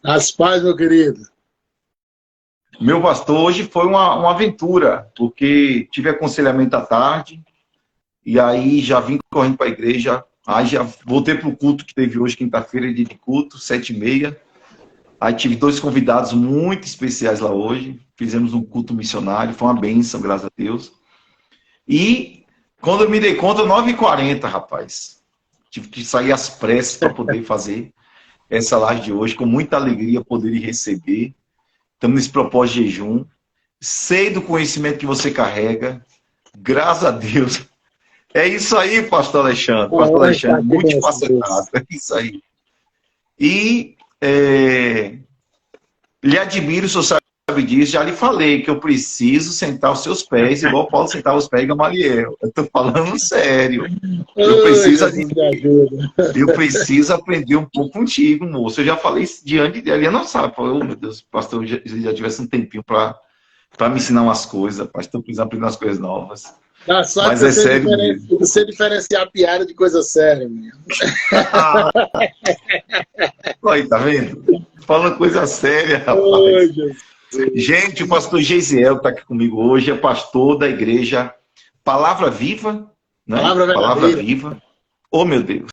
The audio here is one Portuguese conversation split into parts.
As paz, meu querido. Meu pastor, hoje foi uma aventura, porque tive aconselhamento à tarde, e aí já vim correndo para a igreja, aí já voltei para o culto que teve hoje, quinta-feira, dia de culto, 7h30. Aí tive dois convidados muito especiais lá hoje, fizemos um culto missionário, foi uma bênção, graças a Deus. E quando eu me dei conta, 9h40, rapaz, tive que sair às pressas para poder fazer essa live de hoje, com muita alegria poder lhe receber. Estamos nesse propósito de jejum. Sei do conhecimento que você carrega. Graças a Deus. É isso aí, pastor Alexandre. Uma Pastor honra estar Alexandre, aqui com multifacetado. vocês. É isso aí. E lhe admiro, o senhor sabe disso. Já lhe falei que eu preciso sentar os seus pés, igual Paulo sentava os pés de Gamaliel. Eu estou falando sério. Eu Oh, preciso, Jesus, me ajuda. eu preciso aprender um pouco contigo, moço. Eu já falei isso diante dele. Ela não sabe. Falei, oh, meu Deus, pastor, já tivesse um tempinho para me ensinar umas coisas, rapaz. Estou precisando aprender umas coisas novas. Dá sorte Mas que é sério mesmo. você diferenciar piada de coisa séria, meu. Aí, tá vendo? Falando coisa séria, Oh, rapaz. Jesus. Gente, o pastor Geisiel está aqui comigo hoje, é pastor da igreja Palavra Viva, né? Palavra Palavra verdadeira. Viva. Oh, meu Deus.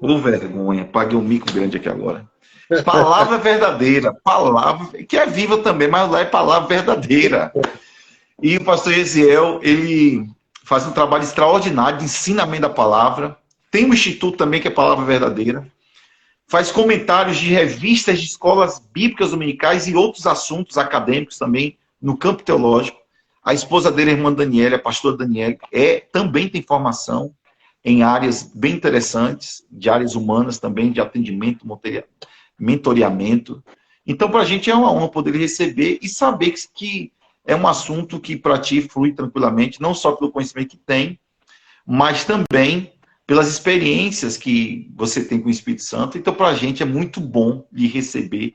Ô, vergonha. Paguei um mico grande aqui agora. Palavra verdadeira. Palavra, que é viva também, mas lá é palavra verdadeira. E o pastor Geisiel, ele faz um trabalho extraordinário de ensinamento da palavra. Tem um instituto também que é Palavra Verdadeira. Faz comentários de revistas de escolas bíblicas dominicais e outros assuntos acadêmicos também no campo teológico. A esposa dele, a irmã Daniela, a pastora Daniela, também tem formação em áreas bem interessantes, de áreas humanas também, de atendimento, mentoreamento. Então, para a gente é uma honra poder receber e saber que é um assunto que para ti flui tranquilamente, não só pelo conhecimento que tem, mas também pelas experiências que você tem com o Espírito Santo. Então, para a gente é muito bom lhe receber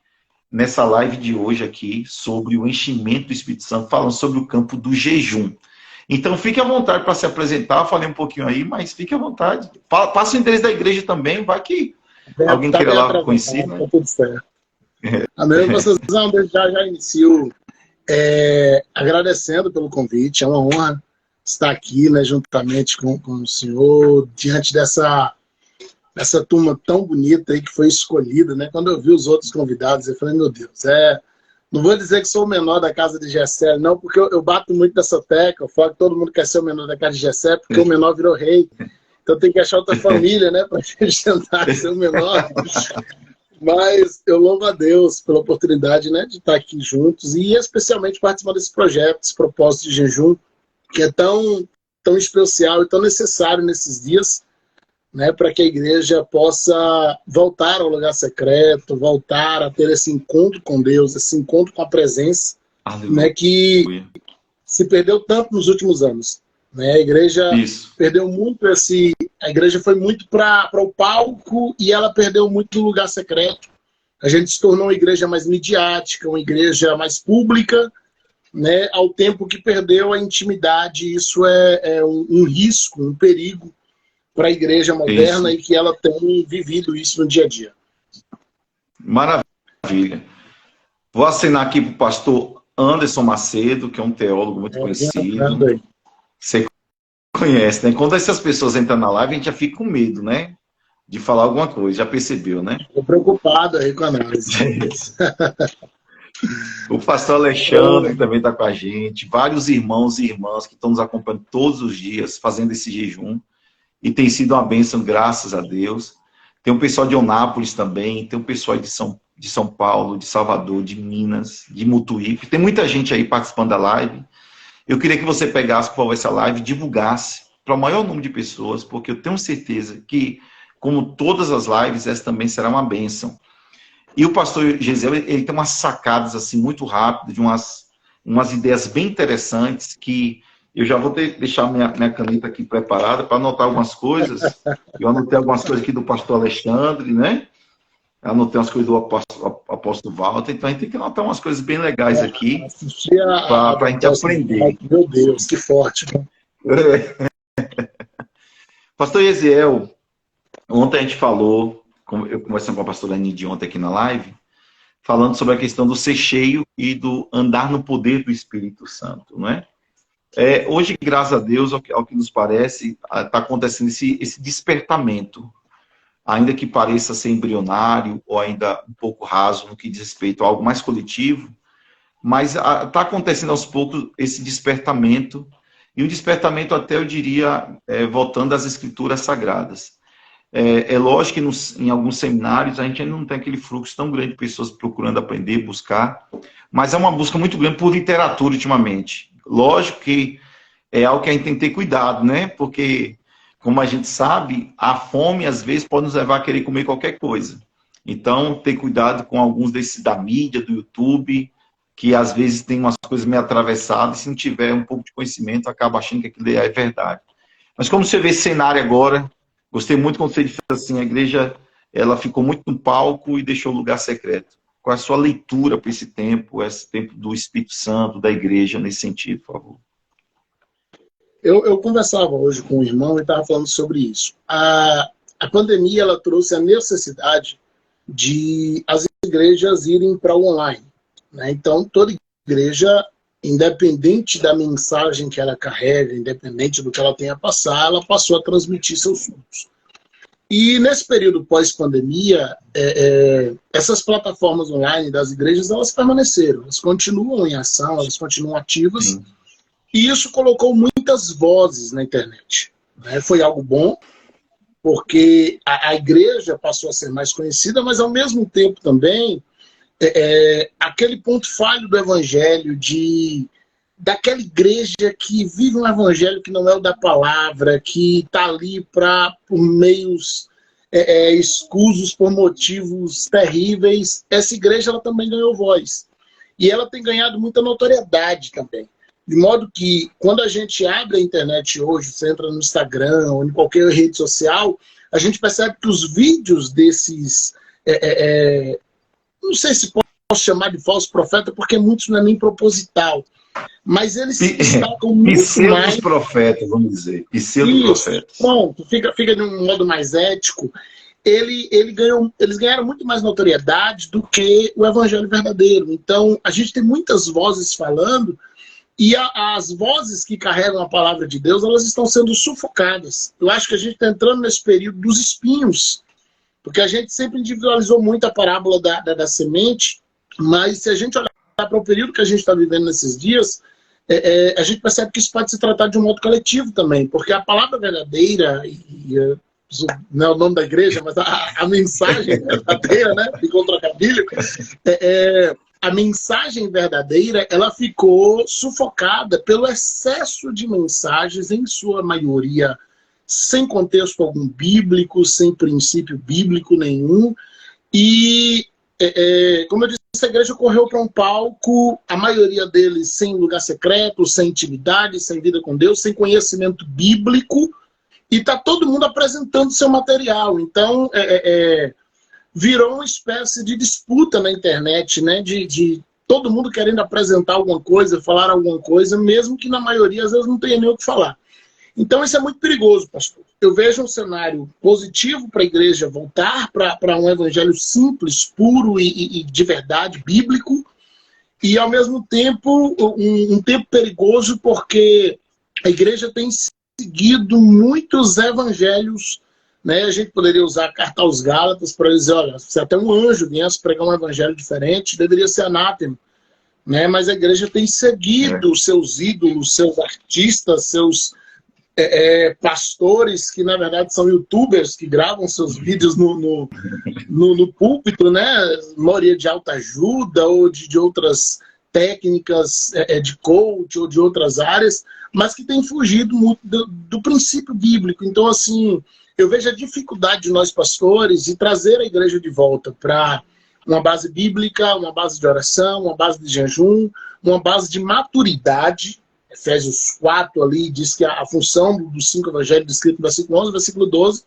nessa live de hoje aqui sobre o enchimento do Espírito Santo, falando sobre o campo do jejum. Então, fique à vontade para se apresentar. Falei um pouquinho aí, mas fique à vontade. Passa o endereço da igreja também, vai que alguém Tá queira bem lá conhecer, apresentado, né? tá tudo certo. Amém, pastorzão, desde já inicio agradecendo pelo convite. É uma honra estar aqui, né, juntamente com o senhor, diante dessa turma tão bonita aí que foi escolhida, né? Quando eu vi os outros convidados, eu falei, meu Deus, não vou dizer que sou o menor da casa de Jessé, não, porque eu bato muito nessa tecla, eu falo que todo mundo quer ser o menor da casa de Jessé, porque o menor virou rei. Então tem que achar outra família, né, para a gente tentar ser o menor. Mas eu louvo a Deus pela oportunidade, né, de estar aqui juntos e especialmente participar desse projeto, desse propósito de jejum, que é tão especial e tão necessário nesses dias, né, para que a igreja possa voltar ao lugar secreto, voltar a ter esse encontro com Deus, esse encontro com a presença, né, Aleluia. que se perdeu tanto nos últimos anos. Né? A igreja Isso. perdeu muito a igreja foi muito para o palco e ela perdeu muito do lugar secreto. A gente se tornou uma igreja mais midiática, uma igreja mais pública, né, ao tempo que perdeu a intimidade. Isso é um risco, um perigo para a igreja moderna Isso. e que ela tem vivido isso no dia a dia. Maravilha. Vou assinar aqui para o pastor Anderson Macedo, que é um teólogo muito conhecido. Você conhece, né? Quando essas pessoas entram na live, a gente já fica com medo, né? De falar alguma coisa, já percebeu, né? Estou preocupado aí com a análise. O pastor Alexandre também está com a gente, vários irmãos e irmãs que estão nos acompanhando todos os dias, fazendo esse jejum, e tem sido uma bênção, graças a Deus. Tem um pessoal de Onápolis também, tem um pessoal de São Paulo, de Salvador, de Minas, de Mutuípe, tem muita gente aí participando da live. Eu queria que você pegasse, por favor, essa live e divulgasse para o maior número de pessoas, porque eu tenho certeza que, como todas as lives, essa também será uma bênção. E o pastor Geisiel, ele tem umas sacadas assim muito rápidas, de umas ideias bem interessantes, que eu já vou deixar minha caneta aqui preparada para anotar algumas coisas. Eu anotei algumas coisas aqui do pastor Alexandre, né? Eu anotei umas coisas do apóstolo Walter, então a gente tem que anotar umas coisas bem legais aqui para a gente aprender. Meu Deus, que forte. Pastor Geisiel, ontem a gente falou, eu conversando com a pastora Nidia ontem aqui na live, falando sobre a questão do ser cheio e do andar no poder do Espírito Santo, não é? Hoje, graças a Deus, ao que nos parece, está acontecendo esse despertamento, ainda que pareça ser embrionário ou ainda um pouco raso no que diz respeito a algo mais coletivo, mas está acontecendo aos poucos esse despertamento, e um despertamento até, eu diria, voltando às Escrituras Sagradas. Lógico que em alguns seminários a gente ainda não tem aquele fluxo tão grande de pessoas procurando aprender, buscar, mas é uma busca muito grande por literatura ultimamente. Lógico que é algo que a gente tem que ter cuidado, né? Porque, como a gente sabe, a fome às vezes pode nos levar a querer comer qualquer coisa. Então, ter cuidado com alguns desses da mídia, do YouTube, que às vezes tem umas coisas meio atravessadas, e se não tiver um pouco de conhecimento, acaba achando que aquilo é verdade. Mas como você vê esse cenário agora, gostei muito quando você disse assim, a igreja ela ficou muito no palco e deixou o lugar secreto. Qual é a sua leitura para esse tempo do Espírito Santo, da igreja, nesse sentido, por favor? Eu conversava hoje com um irmão e estava falando sobre isso. A pandemia ela trouxe a necessidade de as igrejas irem para o online, né? Então, toda igreja, independente da mensagem que ela carrega, independente do que ela tenha a passar, ela passou a transmitir seus cultos. E nesse período pós-pandemia, essas plataformas online das igrejas, elas permaneceram, elas continuam em ação, elas continuam ativas. Sim. E isso colocou muitas vozes na internet, né? Foi algo bom, porque a igreja passou a ser mais conhecida, mas ao mesmo tempo também, aquele ponto falho do evangelho, daquela igreja que vive um evangelho que não é o da palavra, que está ali por meios escusos, por motivos terríveis, essa igreja ela também ganhou voz. E ela tem ganhado muita notoriedade também. De modo que, quando a gente abre a internet hoje, você entra no Instagram ou em qualquer rede social, a gente percebe que os vídeos desses... não sei se posso chamar de falso profeta, porque muitos não é nem proposital. Mas eles se destacam muito mais... profetas, vamos dizer. Pseudo-profetas. Pronto, fica de um modo mais ético. Eles ganharam muito mais notoriedade do que o evangelho verdadeiro. Então, a gente tem muitas vozes falando, e as vozes que carregam a palavra de Deus, elas estão sendo sufocadas. Eu acho que a gente está entrando nesse período dos espinhos, porque a gente sempre individualizou muito a parábola da semente, mas se a gente olhar para o período que a gente está vivendo nesses dias, a gente percebe que isso pode se tratar de um modo coletivo também, porque a palavra verdadeira, não é o nome da igreja, mas a mensagem verdadeira, né, ficou trocadilho, a mensagem verdadeira, ela ficou sufocada pelo excesso de mensagens, em sua maioria, sem contexto algum bíblico, sem princípio bíblico nenhum, e, como eu disse, essa igreja correu para um palco, a maioria deles sem lugar secreto, sem intimidade, sem vida com Deus, sem conhecimento bíblico, e está todo mundo apresentando seu material. Então, virou uma espécie de disputa na internet, né? De todo mundo querendo apresentar alguma coisa, falar alguma coisa, mesmo que na maioria às vezes não tenha nem o que falar. Então isso é muito perigoso, pastor. Eu vejo um cenário positivo para a igreja voltar para um evangelho simples, puro e de verdade, bíblico, e ao mesmo tempo um tempo perigoso porque a igreja tem seguido muitos evangelhos, né? A gente poderia usar a carta aos Gálatas para dizer, olha, se até um anjo viesse pregar um evangelho diferente, deveria ser anátema, né? Mas a igreja tem seguido seus ídolos, seus artistas, seus pastores, que na verdade são youtubers, que gravam seus vídeos no púlpito, né? Maioria de autoajuda ou de outras técnicas de coach ou de outras áreas, mas que têm fugido muito do princípio bíblico. Então, assim, eu vejo a dificuldade de nós pastores de trazer a igreja de volta para uma base bíblica, uma base de oração, uma base de jejum, uma base de maturidade. Efésios 4 ali diz que a função dos 5 evangelhos descritos no versículo 11 e versículo 12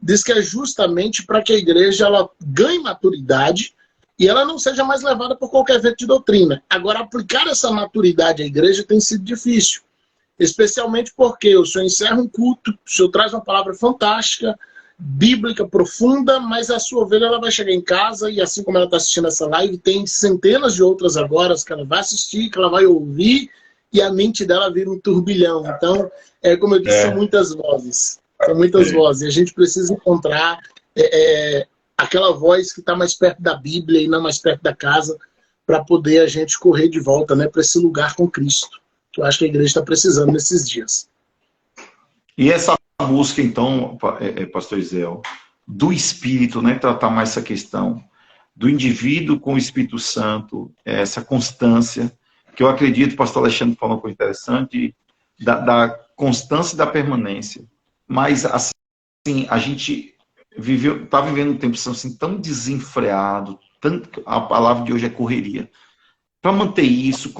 diz que é justamente para que a igreja ela ganhe maturidade e ela não seja mais levada por qualquer vento de doutrina. Agora, aplicar essa maturidade à igreja tem sido difícil. Especialmente porque o senhor encerra um culto, o senhor traz uma palavra fantástica, bíblica profunda, mas a sua ovelha ela vai chegar em casa e assim como ela está assistindo essa live, tem centenas de outras agora que ela vai assistir, que ela vai ouvir e a mente dela vira um turbilhão. Então, como eu disse, são muitas vozes. São muitas vozes. E a gente precisa encontrar aquela voz que está mais perto da Bíblia e não mais perto da casa para poder a gente correr de volta, né, para esse lugar com Cristo, que eu acho que a igreja está precisando nesses dias. E essa busca, então, pastor Isel, do Espírito, né, tratar mais essa questão do indivíduo com o Espírito Santo, essa constância, que eu acredito, o pastor Alexandre falou uma coisa interessante, da constância e da permanência. Mas, assim, a gente está vivendo um tempo assim, tão desenfreado, tanto, a palavra de hoje é correria. Para manter isso,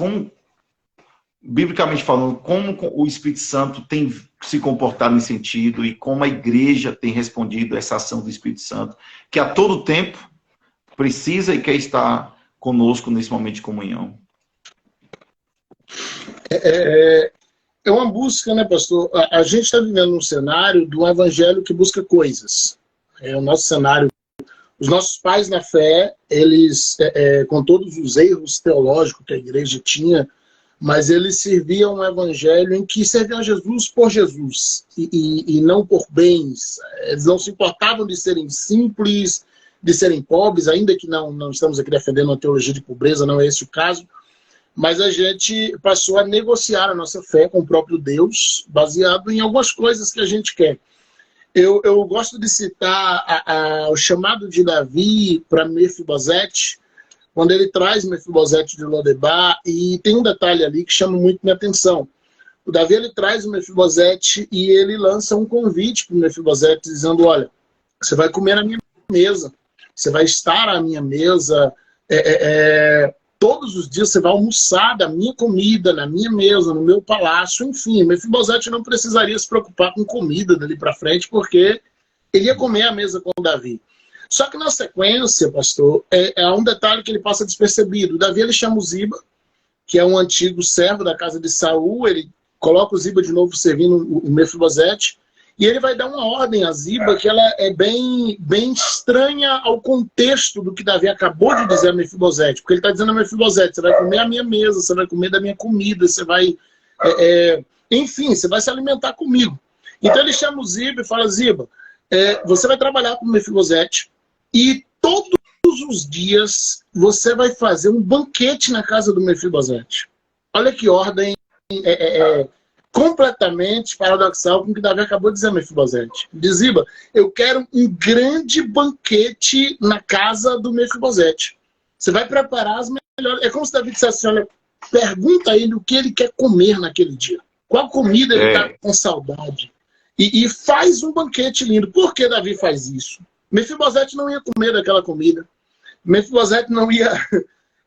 biblicamente falando, como o Espírito Santo tem se comportado nesse sentido e como a igreja tem respondido a essa ação do Espírito Santo, que a todo tempo precisa e quer estar conosco nesse momento de comunhão. É uma busca, né, pastor? A gente está vivendo um cenário de um evangelho que busca coisas. É o nosso cenário. Os nossos pais na fé, eles, com todos os erros teológicos que a igreja tinha, mas eles serviam um evangelho em que serviam a Jesus por Jesus e não por bens. Eles não se importavam de serem simples, de serem pobres, ainda que não estamos aqui defendendo uma teologia de pobreza, não é esse o caso, mas a gente passou a negociar a nossa fé com o próprio Deus, baseado em algumas coisas que a gente quer. Eu gosto de citar o chamado de Davi para Mefibosete, quando ele traz Mefibosete de Lodebar, e tem um detalhe ali que chama muito minha atenção. O Davi, ele traz o Mefibosete e ele lança um convite para o Mefibosete, dizendo, olha, você vai comer na minha mesa, você vai estar à minha mesa, todos os dias você vai almoçar da minha comida, na minha mesa, no meu palácio, enfim. Mefibosete não precisaria se preocupar com comida dali para frente, porque ele ia comer à mesa com o Davi. Só que na sequência, pastor, há um detalhe que ele passa despercebido. O Davi, ele chama o Ziba, que é um antigo servo da casa de Saul, ele coloca o Ziba de novo servindo o Mefibosete, e ele vai dar uma ordem a Ziba que ela é bem estranha ao contexto do que Davi acabou de dizer a Mefibosete, porque ele está dizendo a Mefibosete, você vai comer a minha mesa, você vai comer da minha comida, você vai... enfim, você vai se alimentar comigo. Então ele chama o Ziba e fala, Ziba, você vai trabalhar com o Mefibosete, e todos os dias você vai fazer um banquete na casa do Mefibosete. Olha que ordem completamente paradoxal com o que Davi acabou de dizer a Mefibosete. Ziba, eu quero um grande banquete na casa do Mefibosete. Você vai preparar as melhores... É como se Davi dissesse assim, olha, pergunta a ele o que ele quer comer naquele dia. Qual comida ele está com saudade. E faz um banquete lindo. Por que Davi faz isso? Mefibosete não ia comer daquela comida. Mefibosete não ia...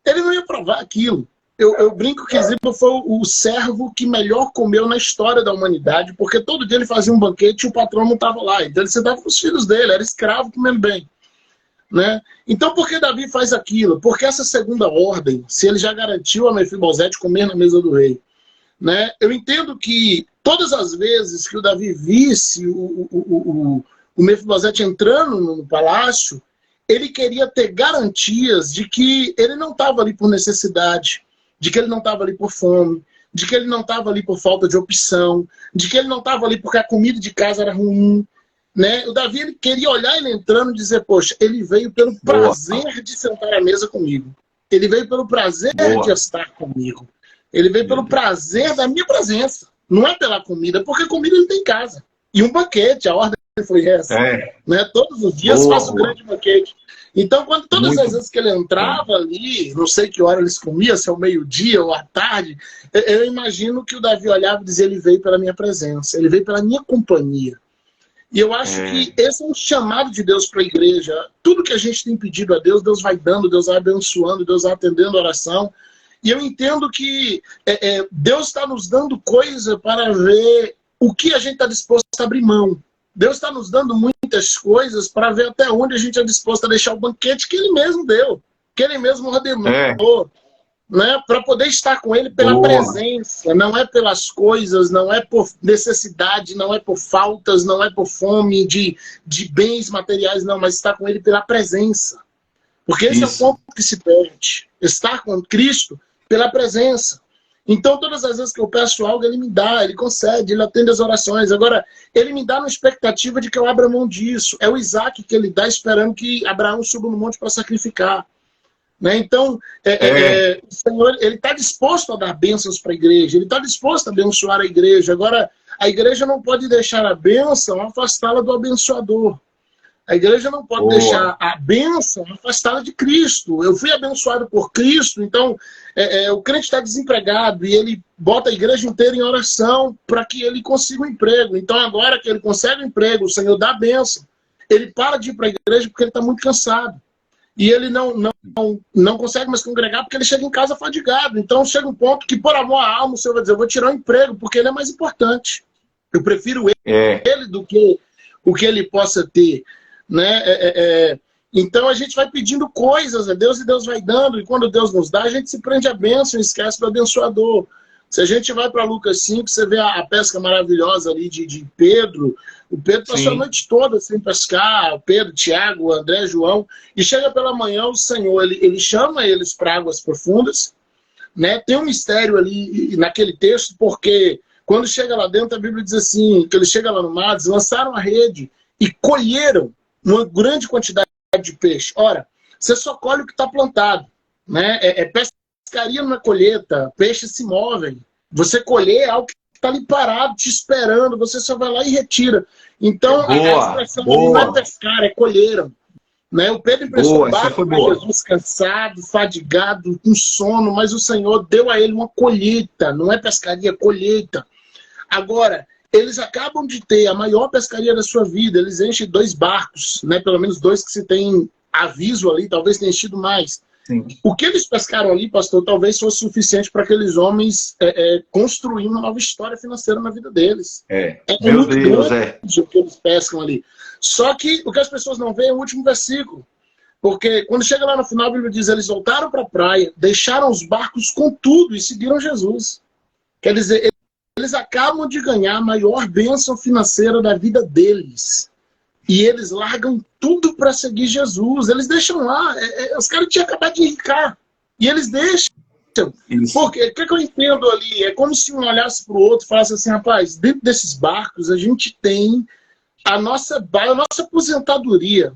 Ele não ia provar aquilo. Eu brinco que Ziba foi o servo que melhor comeu na história da humanidade, porque todo dia ele fazia um banquete e o patrão não estava lá. Então ele sentava com os filhos dele, era escravo comendo bem. Né? Então por que Davi faz aquilo? Porque essa segunda ordem, se ele já garantiu a Mefibosete comer na mesa do rei, né? Eu entendo que todas as vezes que o Davi visse o Mefibosete entrando no palácio, ele queria ter garantias de que ele não estava ali por necessidade, de que ele não estava ali por fome, de que ele não estava ali por falta de opção, de que ele não estava ali porque a comida de casa era ruim. Né? O Davi, ele queria olhar ele entrando e dizer, poxa, ele veio pelo prazer de sentar à mesa comigo. Ele veio pelo prazer de estar comigo. Ele veio pelo prazer da minha presença. Não é pela comida, porque comida ele tem em casa. E um banquete, a ordem foi essa. Né? Todos os dias faço um grande banquete. Então, todas as vezes que ele entrava ali, não sei que hora eles comiam, se é o meio-dia ou à tarde, eu imagino que o Davi olhava e dizia, ele veio pela minha presença, ele veio pela minha companhia. E eu acho que esse é um chamado de Deus para a igreja. Tudo que a gente tem pedido a Deus, Deus vai dando, Deus vai abençoando, Deus vai atendendo a oração. E eu entendo que Deus está nos dando coisa para ver o que a gente está disposto a abrir mão. Deus está nos dando muitas coisas para ver até onde a gente é disposto a deixar o banquete que Ele mesmo deu, que Ele mesmo ordenou. né, para poder estar com ele pela presença, não é pelas coisas, não é por necessidade, não é por faltas, não é por fome de bens materiais, não, mas estar com ele pela presença. Porque esse é o ponto que se perde. Estar com Cristo pela presença. Então, todas as vezes que eu peço algo, ele me dá, ele concede, ele atende as orações. Agora, ele me dá na expectativa de que eu abra mão disso. É o Isaac que ele dá esperando que Abraão suba no monte para sacrificar. Né? Então, o Senhor ele está disposto a dar bênçãos para a igreja, ele está disposto a abençoar a igreja. Agora, a igreja não pode deixar a bênção afastá-la do abençoador. A igreja não pode deixar a bênção afastada de Cristo. Eu fui abençoado por Cristo, então o crente está desempregado e ele bota a igreja inteira em oração para que ele consiga um emprego. Então agora que ele consegue um emprego, o Senhor dá a bênção. Ele para de ir para a igreja porque ele está muito cansado. E ele não consegue mais congregar porque ele chega em casa fadigado. Então chega um ponto que por amor à alma o Senhor vai dizer, eu vou tirar o emprego porque ele é mais importante. Eu prefiro ele do que o que ele possa ter. Né? Então a gente vai pedindo coisas a Deus e Deus vai dando, e quando Deus nos dá, a gente se prende a bênção e esquece do abençoador. Se a gente vai para Lucas 5, você vê a pesca maravilhosa ali de Pedro. O Pedro passou a noite toda sem pescar, o Pedro, Tiago, André, João, e chega pela manhã o Senhor, ele chama eles para águas profundas, né? Tem um mistério ali naquele texto, porque quando chega lá dentro, a Bíblia diz assim, que ele chega lá no mar, eles lançaram a rede e colheram uma grande quantidade de peixe. Ora, você só colhe o que está plantado. Né? Pescaria na colheita, peixes se movem. Você colher é algo que está ali parado, te esperando, você só vai lá e retira. Então, a expressão não é pescar, é colheram. Né? O Pedro emprestou barco para Jesus, cansado, fadigado, com sono, mas o Senhor deu a ele uma colheita, não é pescaria, é colheita. Agora, eles acabam de ter a maior pescaria da sua vida, eles enchem 2 barcos, né? Pelo menos 2 que se tem aviso ali, talvez tenha enchido mais. Sim. O que eles pescaram ali, pastor, talvez fosse suficiente para aqueles homens construir uma nova história financeira na vida deles. Meu Deus, o que eles pescam ali. Só que o que as pessoas não veem é o último versículo. Porque quando chega lá no final, a Bíblia diz, eles voltaram para a praia, deixaram os barcos com tudo e seguiram Jesus. Quer dizer, eles acabam de ganhar a maior bênção financeira da vida deles. E eles largam tudo para seguir Jesus. Eles deixam lá. Os caras tinham acabado de enricar. E eles deixam. Isso. Porque o que eu entendo ali? É como se um olhasse para o outro e falasse assim, rapaz, dentro desses barcos a gente tem a nossa aposentadoria.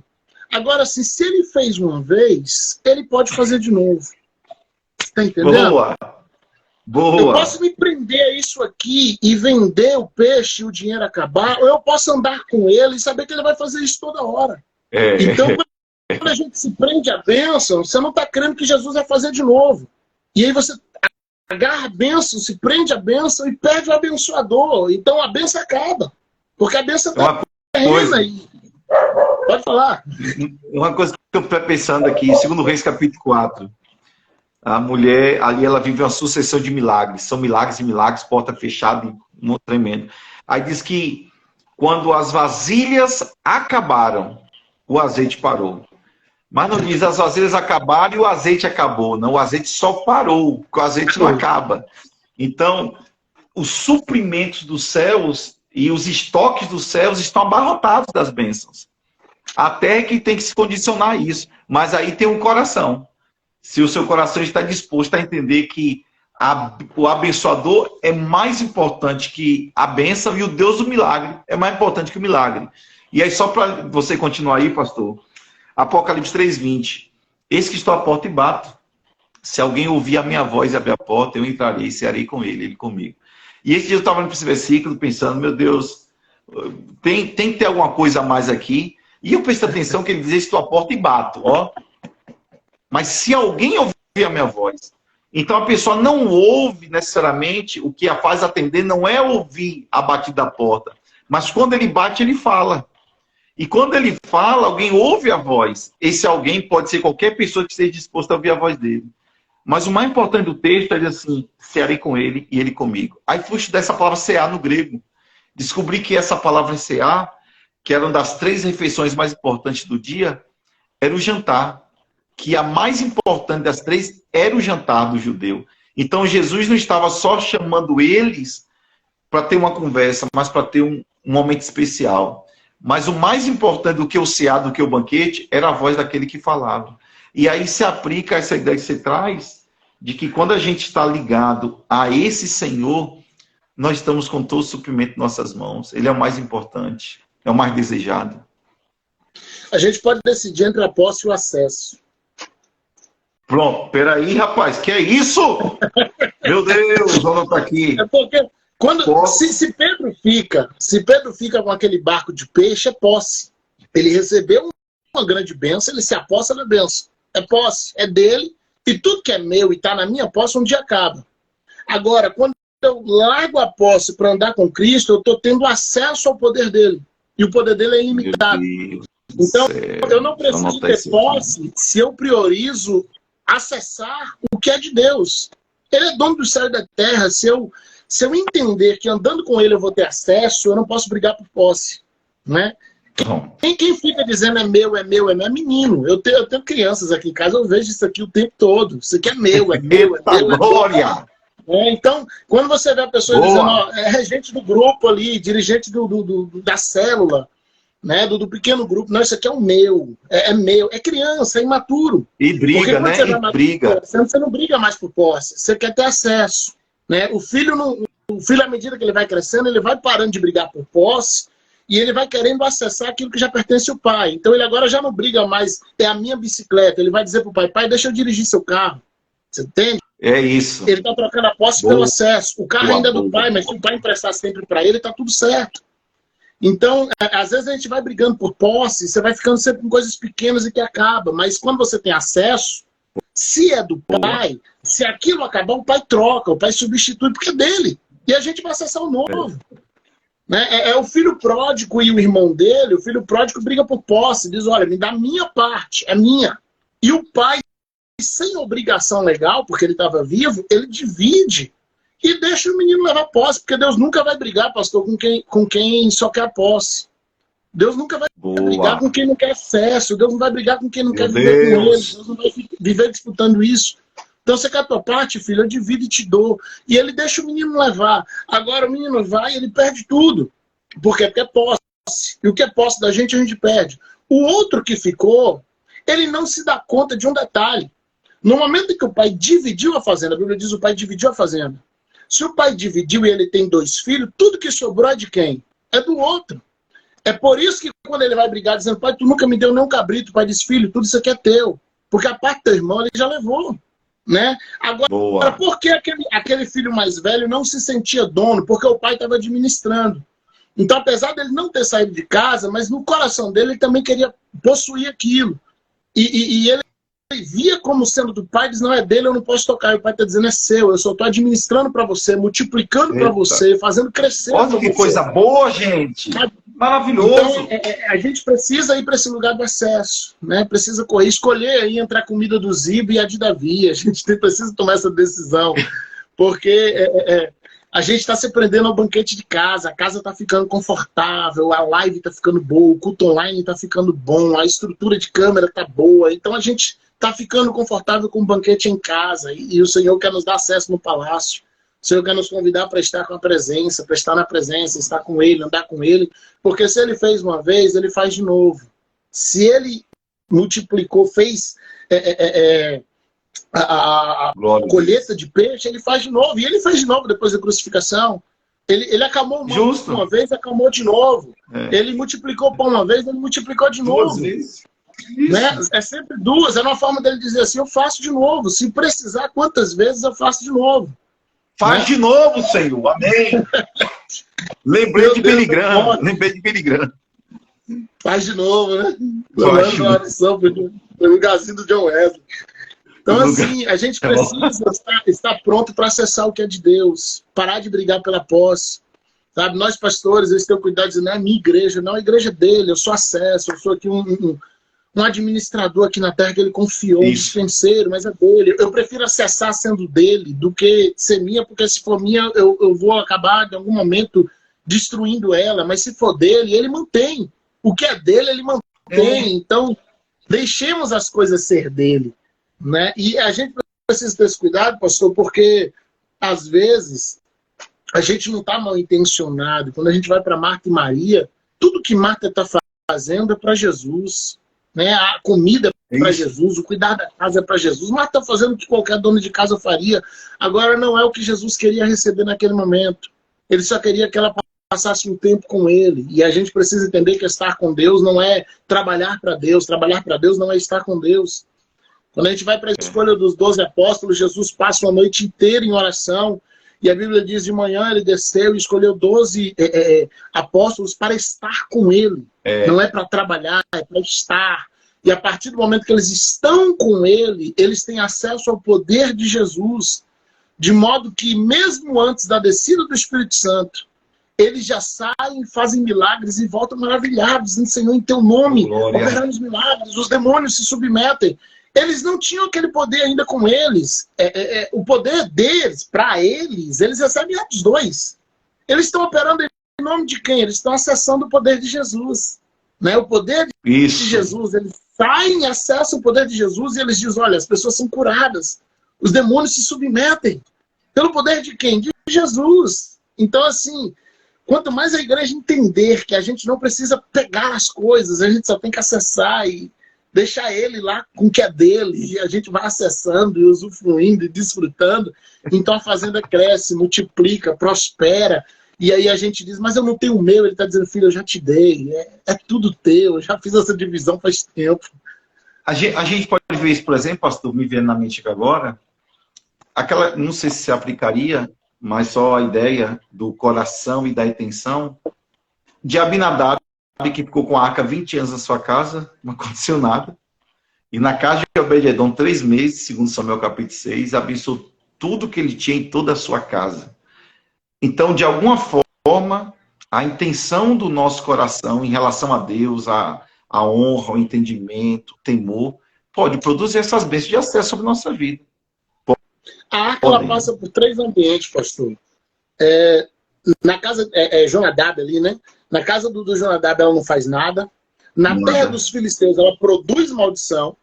Agora, assim, se ele fez uma vez, ele pode fazer de novo. Tá entendendo? Boa. Eu posso me prender a isso aqui e vender o peixe e o dinheiro acabar, ou eu posso andar com ele e saber que ele vai fazer isso toda hora. Então, quando a gente se prende à bênção, você não está crendo que Jesus vai fazer de novo. E aí você agarra a bênção, se prende à bênção e perde o abençoador. Então a bênção acaba. Porque a bênção está terrena aí. Pode falar. Uma coisa que eu estou pensando aqui, 2 Reis capítulo 4. A mulher, ali ela vive uma sucessão de milagres. São milagres e milagres, porta fechada, tremendo. Aí diz que quando as vasilhas acabaram, o azeite parou. Mas não diz as vasilhas acabaram e o azeite acabou. Não, o azeite só parou, porque o azeite não acaba. Então, os suprimentos dos céus e os estoques dos céus estão abarrotados das bênçãos. Até que tem que se condicionar a isso. Mas aí tem um coração. Se o seu coração está disposto a entender que o abençoador é mais importante que a bênção e o Deus do milagre é mais importante que o milagre. E aí, só para você continuar aí, pastor, Apocalipse 3:20. Eis que estou à porta e bato. Se alguém ouvir a minha voz e abrir a porta, eu entrarei e cearei com ele comigo. E esse dia eu estava nesse versículo pensando, meu Deus, tem que ter alguma coisa a mais aqui. E eu prestei atenção que ele diz, estou à porta e bato, ó. Mas se alguém ouvir a minha voz, então a pessoa não ouve necessariamente, o que a faz atender não é ouvir a batida da porta, mas quando ele bate, ele fala. E quando ele fala, alguém ouve a voz. Esse alguém pode ser qualquer pessoa que esteja disposta a ouvir a voz dele. Mas o mais importante do texto é dizer assim, cearei com ele e ele comigo. Aí fui estudar essa palavra cear no grego. Descobri que essa palavra cear, que era uma das 3 refeições mais importantes do dia, era o jantar. que a mais importante das três era o jantar do judeu. Então Jesus não estava só chamando eles para ter uma conversa, mas para ter um momento especial. Mas o mais importante do que o ceado, do que o banquete, era a voz daquele que falava. E aí se aplica essa ideia que você traz, de que quando a gente está ligado a esse Senhor, nós estamos com todo o suprimento em nossas mãos. Ele é o mais importante, é o mais desejado. A gente pode decidir entre a posse e o acesso. Pronto, peraí, rapaz, que é isso? Meu Deus, vamos estar aqui. É porque se Pedro fica com aquele barco de peixe, é posse. Ele recebeu uma grande bênção, ele se aposta na bênção. É posse, é dele, e tudo que é meu e está na minha posse, um dia acaba. Agora, quando eu largo a posse para andar com Cristo, eu estou tendo acesso ao poder dele. E o poder dele é ilimitado. Então, eu não preciso ter posse se eu priorizo acessar o que é de Deus. Ele é dono do céu e da terra. Se eu entender que andando com ele eu vou ter acesso, eu não posso brigar por posse. Né? Quem fica dizendo é meu, é menino. Eu tenho crianças aqui em casa, eu vejo isso aqui o tempo todo. Isso aqui é meu, é meu, é meu. Glória! Então, quando você vê a pessoa dizendo, ó, é regente do grupo ali, dirigente da célula, né, do pequeno grupo, não, isso aqui é o meu, é meu, é criança, é imaturo. E briga, né? E briga. Você não briga mais por posse, você quer ter acesso. Né? O filho, à medida que ele vai crescendo, ele vai parando de brigar por posse e ele vai querendo acessar aquilo que já pertence ao pai. Então ele agora já não briga mais, é a minha bicicleta. Ele vai dizer pro pai, pai, deixa eu dirigir seu carro. Você entende? É isso. Ele está trocando a posse pelo acesso. O carro ainda é do pai, mas se o pai emprestar sempre para ele, está tudo certo. Então, às vezes a gente vai brigando por posse, você vai ficando sempre com coisas pequenas e que acaba. Mas quando você tem acesso, se é do pai, se aquilo acabar, o pai troca, o pai substitui, porque é dele. E a gente vai acessar o novo. Né? É o filho pródigo e o irmão dele, o filho pródigo briga por posse, diz, olha, me dá a minha parte, é minha. E o pai, sem obrigação legal, porque ele estava vivo, ele divide e deixa o menino levar posse, porque Deus nunca vai brigar, pastor, com quem só quer a posse. Deus nunca vai brigar com quem não quer acesso, Deus não vai brigar com quem não quer viver com ele, Deus não vai viver disputando isso. Então você quer a tua parte, filho, eu divido e te dou. E ele deixa o menino levar. Agora o menino vai e ele perde tudo. Por quê? Porque é posse. E o que é posse da gente, a gente perde. O outro que ficou, ele não se dá conta de um detalhe. No momento em que o pai dividiu a fazenda, a Bíblia diz que o pai dividiu a fazenda. Se o pai dividiu e ele tem 2 filhos, tudo que sobrou é de quem? É do outro. É por isso que quando ele vai brigar dizendo, pai, tu nunca me deu nem um cabrito, o pai diz, filho, tudo isso aqui é teu. Porque a parte do teu irmão ele já levou. Né? Agora, por que aquele filho mais velho não se sentia dono? Porque o pai estava administrando. Então, apesar dele não ter saído de casa, mas no coração dele ele também queria possuir aquilo. E ele via como sendo do pai, diz, não é dele, eu não posso tocar. E o pai está dizendo, é seu, eu só estou administrando para você, multiplicando para você, fazendo crescer. Olha que coisa boa, gente! Maravilhoso! Então, a gente precisa ir para esse lugar do acesso, né? Precisa correr, escolher aí entre a comida do Zibo e a de Davi. A gente precisa tomar essa decisão, porque a gente está se prendendo ao banquete de casa, a casa está ficando confortável, a live está ficando boa, o culto online está ficando bom, a estrutura de câmera está boa, então a gente está ficando confortável com o banquete em casa, e o Senhor quer nos dar acesso no palácio. O Senhor quer nos convidar para estar com a presença, para estar na presença, estar com Ele, andar com Ele. Porque se Ele fez uma vez, Ele faz de novo. Se Ele multiplicou, fez a colheita de peixe, Ele faz de novo. E Ele fez de novo depois da crucificação. Ele acalmou o mal uma vez, acalmou de novo. Ele multiplicou o pão uma vez, Ele multiplicou de novo. 2 vezes. Né? É sempre 2. É uma forma dele dizer assim, eu faço de novo. Se precisar, quantas vezes eu faço de novo. Faz de novo, Senhor. Amém. Lembrei de Billy Graham. Faz de novo, né? Faz uma oração pelo lugarzinho do John Wesley. Então, assim, a gente precisa estar pronto para acessar o que é de Deus. Parar de brigar pela posse. Sabe? Nós, pastores, eles têm cuidado de dizer, não é a minha igreja, não é a igreja dele. Eu sou acesso, eu sou aqui um administrador aqui na terra que ele confiou, um dispenseiro, mas é dele. Eu prefiro acessar sendo dele do que ser minha, porque se for minha, eu vou acabar, em algum momento, destruindo ela. Mas se for dele, ele mantém. O que é dele, ele mantém. Então, Deixemos as coisas ser dele, né? E a gente precisa ter esse cuidado, pastor, porque às vezes a gente não está mal intencionado. Quando a gente vai para Marta e Maria, tudo que Marta está fazendo é para Jesus, né? A comida é para Jesus, o cuidar da casa é para Jesus. Marta está fazendo o que qualquer dono de casa faria. Agora não é o que Jesus queria receber naquele momento. Ele só queria que ela passasse um tempo com ele. E a gente precisa entender que estar com Deus não é trabalhar para Deus. Trabalhar para Deus não é estar com Deus. Quando a gente vai para a escolha dos 12 apóstolos, Jesus passa uma noite inteira em oração. E a Bíblia diz, de manhã ele desceu e escolheu 12 apóstolos para estar com ele. Não é para trabalhar, é para estar. E a partir do momento que eles estão com ele, eles têm acesso ao poder de Jesus. De modo que, mesmo antes da descida do Espírito Santo, eles já saem, fazem milagres e voltam maravilhados, dizendo, Senhor, em teu nome, operando os milagres, os demônios se submetem. Eles não tinham aquele poder ainda com eles. O poder deles, para eles recebem Atos 2. Eles estão operando em nome de quem? Eles estão acessando o poder de Jesus. Né? O poder de Jesus, eles saem, acessam o poder de Jesus e eles dizem, olha, as pessoas são curadas. Os demônios se submetem. Pelo poder de quem? De Jesus. Então, assim, quanto mais a igreja entender que a gente não precisa pegar as coisas, a gente só tem que acessar e deixar ele lá com o que é dele, e a gente vai acessando e usufruindo e desfrutando, então a fazenda cresce, multiplica, prospera, e aí a gente diz, mas eu não tenho o meu, ele está dizendo, filho, eu já te dei, é tudo teu, eu já fiz essa divisão faz tempo. A gente pode ver isso, por exemplo, pastor, me vendo na mente aqui agora, aquela, não sei se aplicaria, mas só a ideia do coração e da intenção de Abinadab, que ficou com a arca 20 anos na sua casa, não aconteceu nada. E na casa de Obed-edom, 3 meses, segundo Samuel capítulo 6, abençoou tudo que ele tinha em toda a sua casa. Então, de alguma forma, a intenção do nosso coração em relação a Deus, a honra, o entendimento, o temor, pode produzir essas bênçãos de acesso sobre a nossa vida. A arca ela passa por 3 ambientes, pastor. Na casa, Jonadab ali, né? Na casa do Jonadab ela não faz nada. Na terra dos filisteus ela produz maldição.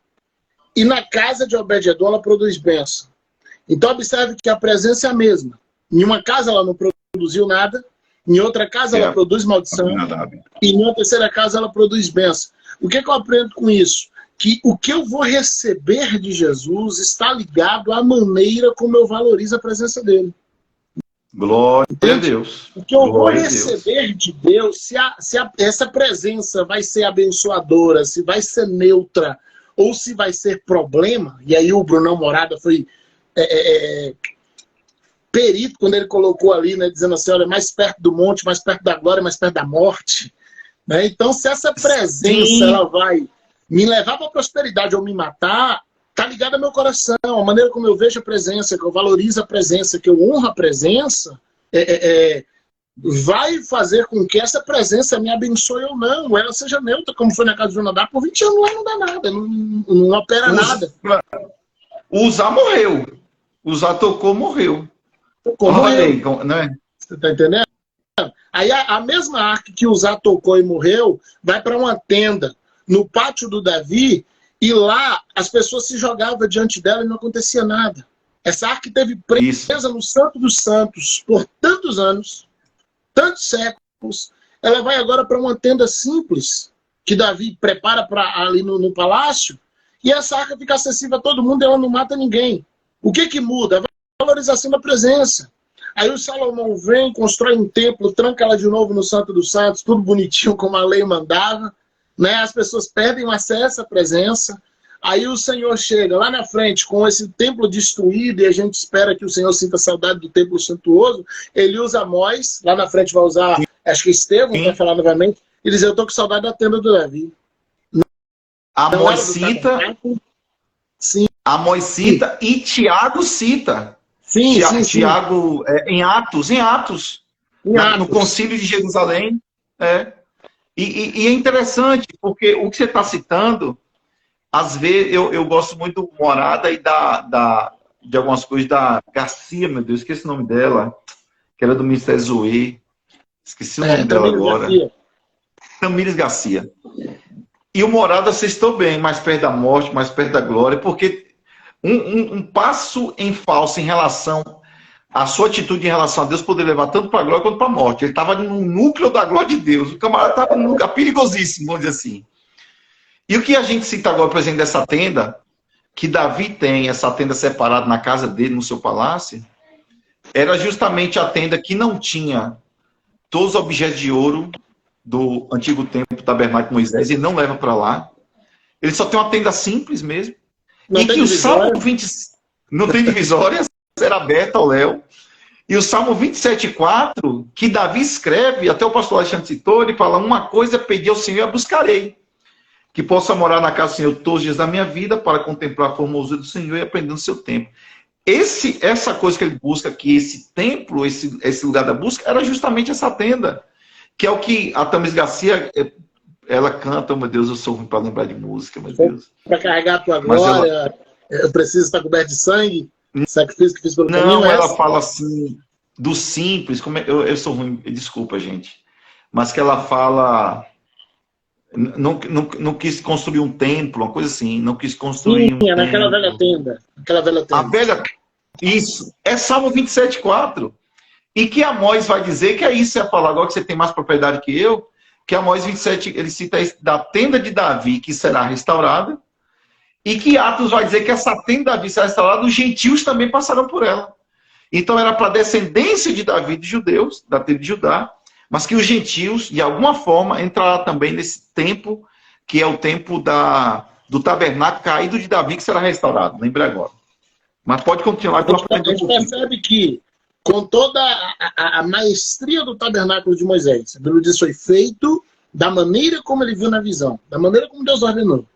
E na casa de Obed-edom ela produz bênção. Então observe que a presença é a mesma. Em uma casa ela não produziu nada. Em outra casa ela produz maldição. E em uma terceira casa ela produz bênção. O que eu aprendo com isso? Que o que eu vou receber de Jesus está ligado à maneira como eu valorizo a presença dele. Glória a Deus. O que eu vou receber de Deus, se essa presença vai ser abençoadora, se vai ser neutra, ou se vai ser problema, e aí o Brunão Morada foi perito quando ele colocou ali, né, dizendo assim, olha, mais perto do monte, mais perto da glória, mais perto da morte. Né? Então, se essa presença ela vai me levar para a prosperidade ou me matar, está ligado ao meu coração, a maneira como eu vejo a presença, que eu valorizo a presença, que eu honro a presença, vai fazer com que essa presença me abençoe ou não, ela seja neutra, como foi na casa de Jonadab, por 20 anos lá não dá nada, não opera nada. O Uzá morreu, o Uzá tocou, morreu. Morreu. Né? Você está entendendo? Aí a mesma arca que o Uzá tocou e morreu, vai para uma tenda no pátio do Davi, e lá as pessoas se jogavam diante dela e não acontecia nada. Essa arca teve presa no Santo dos Santos por tantos anos, tantos séculos. Ela vai agora para uma tenda simples, que Davi prepara ali no palácio, e essa arca fica acessível a todo mundo e ela não mata ninguém. O que muda? A valorização da presença. Aí o Salomão vem, constrói um templo, tranca ela de novo no Santo dos Santos, tudo bonitinho como a lei mandava. Né? As pessoas perdem o acesso à presença. Aí o Senhor chega lá na frente com esse templo destruído e a gente espera que o Senhor sinta saudade do templo suntuoso. Ele usa Amós, lá na frente vai usar, acho que Estevão vai falar novamente, e diz, eu estou com saudade da tenda do Davi. Amós cita, Amós cita e Tiago cita. Sim. Tiago, em Atos. No concílio de Jerusalém. E é interessante, porque o que você está citando, às vezes, eu gosto muito do Morada e de algumas coisas da Garcia, meu Deus, esqueci o nome dela, que era do Ministério Zoe. Esqueci o nome dela agora. Tamires Garcia. E o morada, vocês estão bem, mais perto da morte, mais perto da glória, porque um passo em falso em relação à sua atitude em relação a Deus poderia levar tanto para a glória quanto para a morte. Ele estava no núcleo da glória de Deus. O camarada estava num lugar perigosíssimo, vamos dizer assim. E o que a gente cita agora, por exemplo, dessa tenda, que Davi tem, essa tenda separada na casa dele, no seu palácio, era justamente a tenda que não tinha todos os objetos de ouro do antigo templo, tabernáculo de Moisés, e não leva para lá. Ele só tem uma tenda simples mesmo. Não e tem que o divisória? Salmo 20 não tem divisória, será aberta ao léu. E o Salmo 27,4, que Davi escreve, até o pastor Alexandre citou, ele fala: uma coisa pedi ao Senhor e a buscarei, que possa morar na casa do Senhor todos os dias da minha vida, para contemplar a formosura do Senhor e aprender no seu tempo. Essa coisa que ele busca aqui, esse templo, esse lugar da busca, era justamente essa tenda, que é o que a Tamis Garcia, ela canta. Oh, meu Deus, eu sou ruim para lembrar de música, meu Deus. Para carregar a tua glória, eu preciso estar coberto de sangue, sacrifício que fiz pelo caminho. Não, ela fala assim, do simples, eu sou ruim, desculpa, gente, mas que ela fala... Não quis construir um templo, uma coisa assim. Não quis construir um templo. Naquela velha tenda. Aquela velha tenda. Isso. É Salmo 27,4. E que Amós vai dizer que é isso, é a palavra. Agora que você tem mais propriedade que eu, que Amós 27, ele cita isso, da tenda de Davi, que será restaurada. E que Atos vai dizer que essa tenda de Davi será restaurada, os gentios também passarão por ela. Então era para a descendência de Davi, de judeus, da tribo de Judá, mas que os gentios, de alguma forma, entrarão também nesse tempo, que é o tempo do tabernáculo caído de Davi, que será restaurado. Lembre agora. Mas pode continuar. A gente percebe que, com toda a maestria do tabernáculo de Moisés, a Bíblia diz, foi feito da maneira como ele viu na visão, da maneira como Deus ordenou.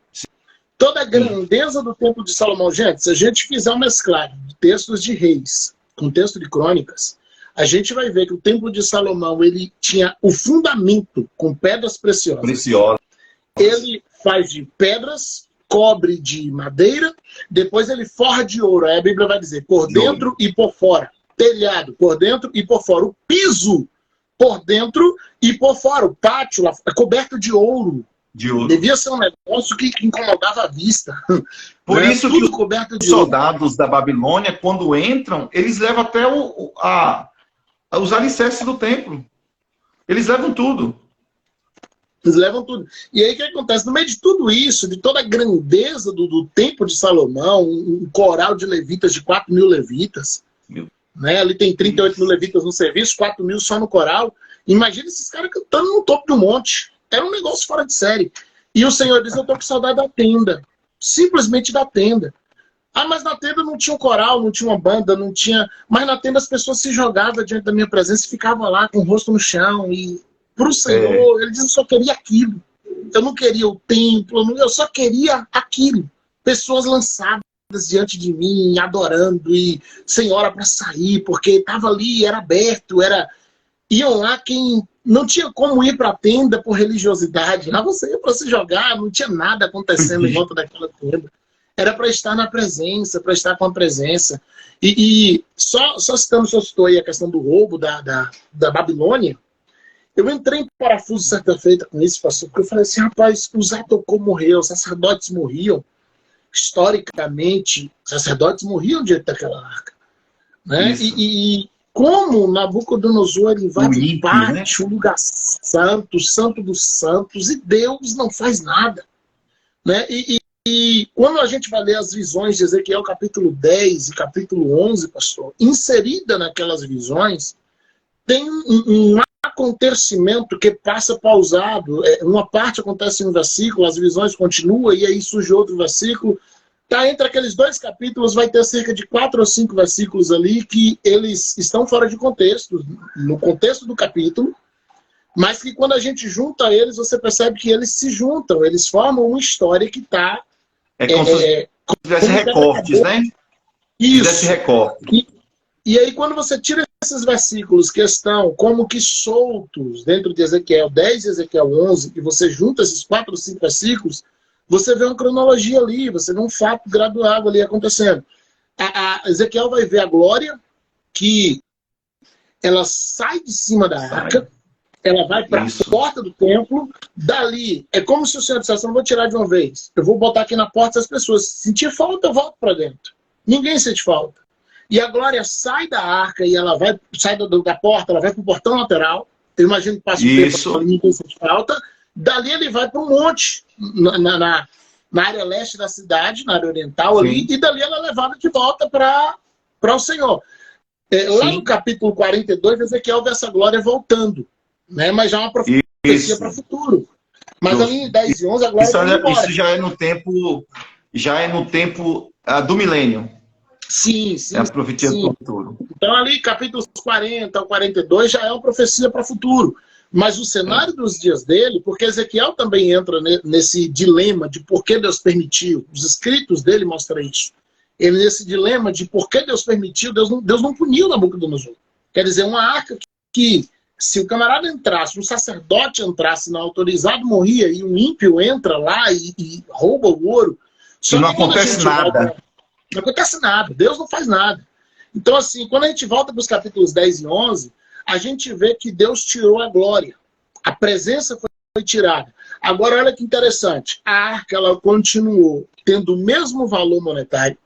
Toda a grandeza do templo de Salomão, gente, se a gente fizer uma mesclagem de textos de reis com texto de crônicas, a gente vai ver que o templo de Salomão, ele tinha o fundamento com pedras preciosas. Ele faz de pedras, cobre de madeira, depois ele forra de ouro. Aí a Bíblia vai dizer, por dentro e por fora. Telhado, por dentro e por fora. O piso, por dentro e por fora. O pátio, lá, coberto de ouro. Devia ser um negócio que incomodava a vista. Por isso tudo que coberto de os soldados da Babilônia, quando entram, eles levam até os alicerces do templo. Eles levam tudo. Eles levam tudo. E aí o que acontece? No meio de tudo isso, de toda a grandeza do templo de Salomão, um coral de levitas, de 4.000 levitas, né? Ali tem 38.000 levitas no serviço, 4.000 só no coral. Imagina esses caras cantando no topo do monte. Era um negócio fora de série. E o Senhor diz, eu tô com saudade da tenda. Simplesmente da tenda. Ah, mas na tenda não tinha um coral, não tinha uma banda, não tinha... Mas na tenda as pessoas se jogavam diante da minha presença e ficavam lá com o rosto no chão. E para o Senhor, ele diz, eu só queria aquilo. Eu não queria o templo, eu só queria aquilo. Pessoas lançadas diante de mim, adorando, e sem hora para sair, porque estava ali, era aberto, iam lá quem não tinha como ir para a tenda por religiosidade. Lá você ia para se jogar, não tinha nada acontecendo em volta daquela tenda. Era para estar na presença, para estar com a presença. E só citando, só citou aí a questão do roubo da Babilônia, eu entrei em parafuso certa feita com isso, pastor, porque eu falei assim, rapaz, o Zatocô morreu, os sacerdotes morriam. Historicamente, os sacerdotes morriam diante daquela arca. Né? E como Nabucodonosor invade o pátio, o lugar santo, santo dos santos, e Deus não faz nada. Né? E quando a gente vai ler as visões de Ezequiel capítulo 10 e capítulo 11, pastor, inserida naquelas visões, tem um acontecimento que passa pausado. Uma parte acontece em um versículo, as visões continuam, e aí surge outro versículo. Tá, entre aqueles dois capítulos vai ter cerca de 4 ou 5 versículos ali que eles estão fora de contexto, no contexto do capítulo, mas que quando a gente junta eles, você percebe que eles se juntam, eles formam uma história que está... como se tivesse recortes, né? Isso. Recorte. E aí quando você tira esses versículos que estão como que soltos dentro de Ezequiel 10 e Ezequiel 11, e você junta esses 4 ou 5 versículos, você vê uma cronologia ali, você vê um fato gradual ali acontecendo. A Ezequiel vai ver a glória, que ela sai de cima da arca, ela vai para a Isso. porta do templo, dali, é como se o Senhor dissesse, eu não vou tirar de uma vez, eu vou botar aqui na porta, se as pessoas sentir falta, eu volto para dentro. Ninguém sente falta. E a glória sai da arca e ela vai, sai da porta, ela vai para o portão lateral, eu imagino que passa o tempo, ninguém sente falta, dali ele vai para um monte, na área leste da cidade, na área oriental ali, e dali ela é levada de volta para o Senhor. Lá no capítulo 42, Ezequiel vê essa glória voltando, né? Mas já é uma profecia para o futuro. Mas ali em 10 e 11 a glória vai embora. Isso já é no tempo do milênio. Sim, sim. É a profecia do futuro. Então ali, capítulos 40 ao 42, já é uma profecia para o futuro. Mas o cenário dos dias dele, porque Ezequiel também entra nesse dilema de por que Deus permitiu, os escritos dele mostram isso. Ele nesse dilema de por que Deus permitiu, Deus não puniu Nabucodonosor. Quer dizer, uma arca que se o camarada entrasse, um sacerdote entrasse não autorizado, morria, e um ímpio entra lá e rouba o ouro. Só não acontece nada. Não acontece nada, Deus não faz nada. Então, assim, quando a gente volta para os capítulos 10 e 11, a gente vê que Deus tirou a glória. A presença foi tirada. Agora, olha que interessante. A arca, ela continuou tendo o mesmo valor monetário.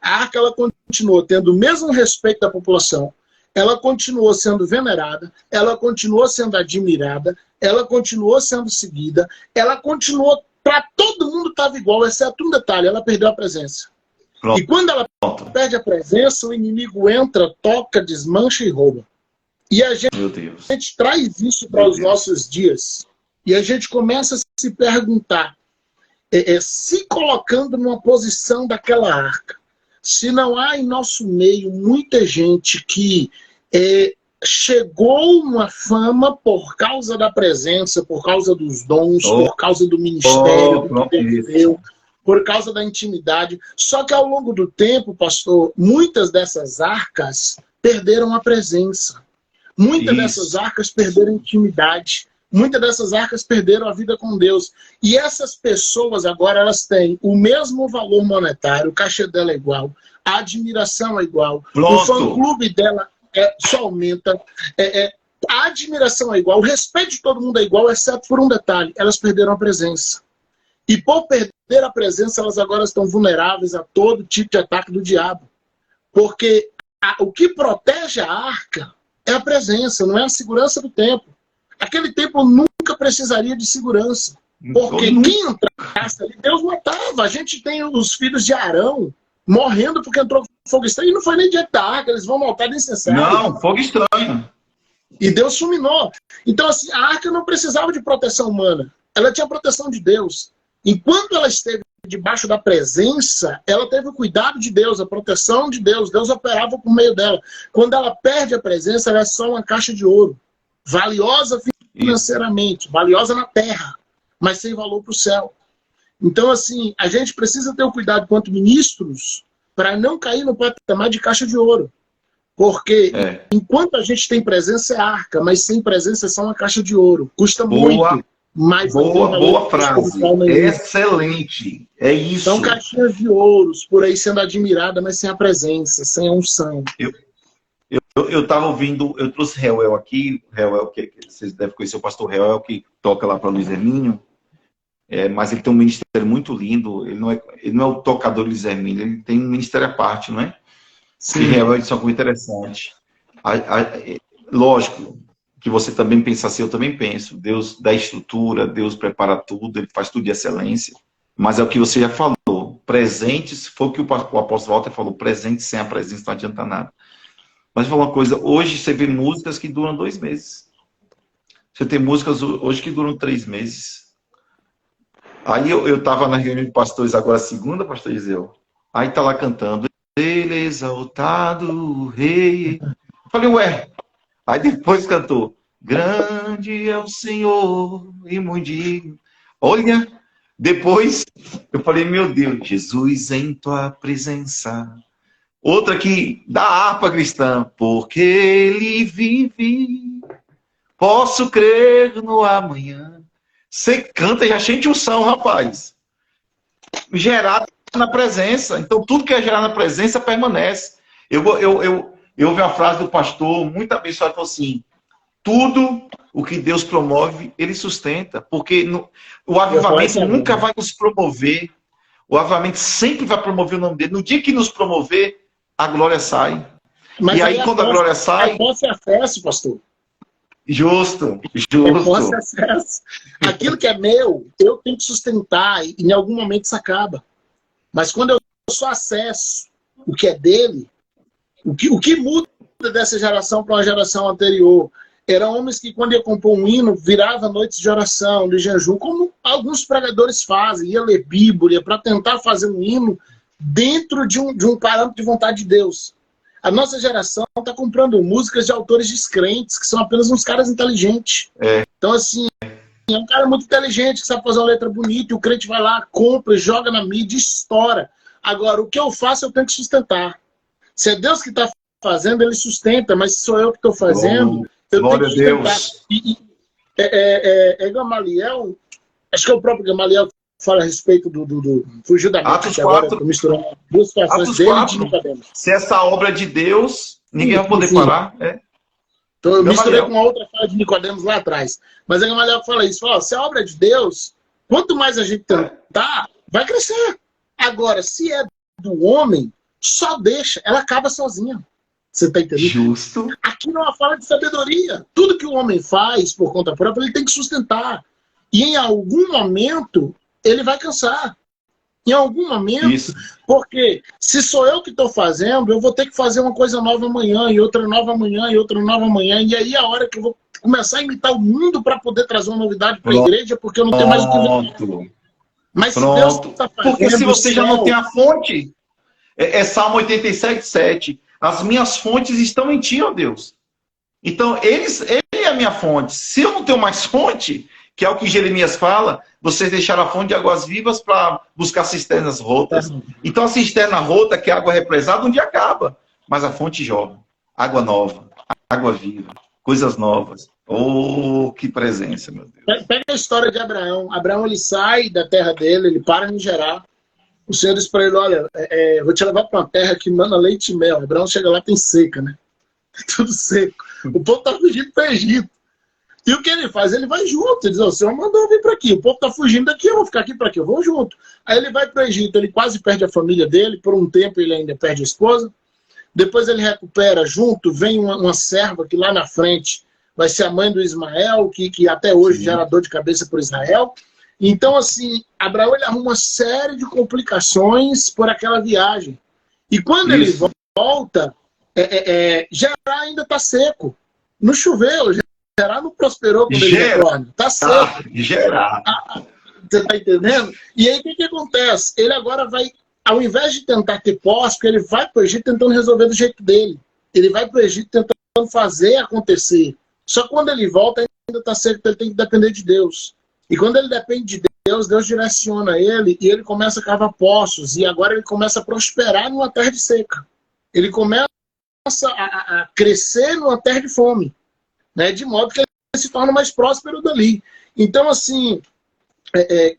A arca, ela continuou tendo o mesmo respeito da população. Ela continuou sendo venerada. Ela continuou sendo admirada. Ela continuou sendo seguida. Ela continuou... Para todo mundo estava igual, exceto um detalhe. Ela perdeu a presença. Pronto. E quando ela perde a presença, o inimigo entra, toca, desmancha e rouba. E a gente traz isso para os nossos dias. E a gente começa a se perguntar, se colocando numa posição daquela arca, se não há em nosso meio muita gente que chegou uma fama por causa da presença, por causa dos dons, por causa do ministério, do que Deus deu, por causa da intimidade. Só que ao longo do tempo, pastor, muitas dessas arcas perderam a presença. Muitas dessas arcas perderam intimidade. Muitas dessas arcas perderam a vida com Deus. E essas pessoas agora elas têm o mesmo valor monetário, o cachê dela é igual, a admiração é igual, o fã-clube dela só aumenta, a admiração é igual, o respeito de todo mundo é igual, exceto por um detalhe, elas perderam a presença. E por perder a presença, elas agora estão vulneráveis a todo tipo de ataque do diabo. Porque o que protege a arca é a presença, não é a segurança do templo. Aquele templo nunca precisaria de segurança. Porque quem entrasse ali, Deus matava. A gente tem os filhos de Arão morrendo porque entrou fogo estranho. E não foi nem diante da arca, eles vão montar necessário. Não, fogo estranho. E Deus fulminou. Então, assim, a arca não precisava de proteção humana. Ela tinha proteção de Deus. Enquanto ela esteve debaixo da presença, ela teve o cuidado de Deus, a proteção de Deus. Deus operava por meio dela. Quando ela perde a presença, ela é só uma caixa de ouro. Valiosa financeiramente, valiosa na terra, mas sem valor para o céu. Então, assim, a gente precisa ter o cuidado quanto ministros para não cair no patamar de caixa de ouro. Porque enquanto a gente tem presença é arca, mas sem presença é só uma caixa de ouro. Custa muito. Mas boa frase. Excelente. É isso. São caixinhas de ouros por aí sendo admirada, mas sem a presença, sem a unção. Eu estava ouvindo, eu trouxe Reuel aqui, Reuel, que vocês devem conhecer o pastor Reuel, que toca lá para Luiz Hermínio, mas ele tem um ministério muito lindo, ele não é o tocador Luiz Hermínio, ele tem um ministério à parte, não é? Sim. E Reuel disse algo interessante. Lógico que você também pensa assim, eu também penso, Deus dá estrutura, Deus prepara tudo, ele faz tudo de excelência, mas é o que você já falou, presentes, foi o que o apóstolo Walter falou, presente sem a presença não adianta nada. Mas vou falar uma coisa, hoje você vê músicas que duram 2 meses. Você tem músicas hoje que duram 3 meses. Aí eu estava na reunião de pastores agora, segunda, pastor Iseu. Aí tá lá cantando, ele é exaltado, o rei. Eu falei, ué. Aí depois cantou, grande é o Senhor e muito digno. Olha, depois eu falei, meu Deus, Jesus em tua presença. Outra aqui, da harpa cristã. Porque ele vive, posso crer no amanhã. Você canta, já sente unção, rapaz. Gerado na presença. Então, tudo que é gerado na presença permanece. Eu ouvi uma frase do pastor, muito abençoado, falou assim, tudo o que Deus promove, ele sustenta. Porque o avivamento nunca vai nos promover. O avivamento sempre vai promover o nome dele. No dia que nos promover, a glória sai. Mas e aí, quando a glória sai... É posse e acesso, pastor. Justo. É posse e acesso. Aquilo que é meu, eu tenho que sustentar. E em algum momento isso acaba. Mas quando eu só acesso o que é dele, o que muda dessa geração para uma geração anterior? Eram homens que, quando ia compor um hino, virava noites de oração, de jejum, como alguns pregadores fazem, ia ler Bíblia para tentar fazer um hino dentro de um parâmetro de vontade de Deus. A nossa geração está comprando músicas de autores descrentes, que são apenas uns caras inteligentes. Então, assim, é um cara muito inteligente, que sabe fazer uma letra bonita, e o crente vai lá, compra, joga na mídia e estoura. Agora, o que eu faço, eu tenho que sustentar. Se é Deus que está fazendo, ele sustenta, mas se sou eu que estou fazendo... Glória a Deus. Gamaliel, acho que é o próprio Gamaliel que fala a respeito do fugiu da mente. Atos 4. Misturando duas situações Atos dele 4. e de Nicodemos. Se essa obra é de Deus, ninguém vai poder parar. Então eu misturei com uma outra fala de Nicodemos lá atrás. Mas é Gamaliel que fala isso. Fala, se a obra é de Deus, quanto mais a gente tentar, vai crescer. Agora, se é do homem, só deixa. Ela acaba sozinha. Você está entendendo? Justo. Aqui não é uma fala de sabedoria. Tudo que o homem faz por conta própria, ele tem que sustentar. E em algum momento, ele vai cansar. Em algum momento. Isso. Porque se sou eu que estou fazendo, eu vou ter que fazer uma coisa nova amanhã, e outra nova amanhã, e outra nova amanhã. E aí a hora que eu vou começar a imitar o mundo para poder trazer uma novidade para a igreja, porque eu não tenho mais o que ver. Mas se Deus está fazendo... Porque se você já não tem a fonte, Salmo 87:7. As minhas fontes estão em ti, ó Deus. Então, ele é a minha fonte. Se eu não tenho mais fonte, que é o que Jeremias fala, vocês deixaram a fonte de águas vivas para buscar cisternas rotas. Então, a cisterna rota, que é água represada, um dia acaba. Mas a fonte jorra. Água nova, água viva, coisas novas. Oh, que presença, meu Deus. Pega a história de Abraão. Abraão, ele sai da terra dele, ele para em Gerar. O Senhor diz para ele, olha, vou te levar para uma terra que manda leite e mel. Abraão chega lá, tem seca, né? Tudo seco. O povo está fugindo para o Egito. E o que ele faz? Ele vai junto. Ele diz, o Senhor mandou eu vir para aqui. O povo está fugindo daqui, eu vou ficar aqui para quê? Eu vou junto. Aí ele vai para o Egito. Ele quase perde a família dele. Por um tempo ele ainda perde a esposa. Depois ele recupera junto. Vem uma serva que lá na frente vai ser a mãe do Ismael, que até hoje gera dor de cabeça por Israel. Então, assim, Abraão ele arruma uma série de complicações por aquela viagem. E quando ele volta, Gerar ainda está seco. Não choveu, Gerar não prosperou quando ele retorna. Está seco. Gerar. Você está entendendo? E aí, o que acontece? Ele agora vai, ao invés de tentar ter posse, porque ele vai para o Egito tentando resolver do jeito dele. Ele vai para o Egito tentando fazer acontecer. Só que quando ele volta, ainda está seco, ele tem que depender de Deus. E quando ele depende de Deus, Deus direciona ele e ele começa a cavar poços. E agora ele começa a prosperar numa terra de seca. Ele começa a crescer numa terra de fome. Né? De modo que ele se torna mais próspero dali. Então, assim,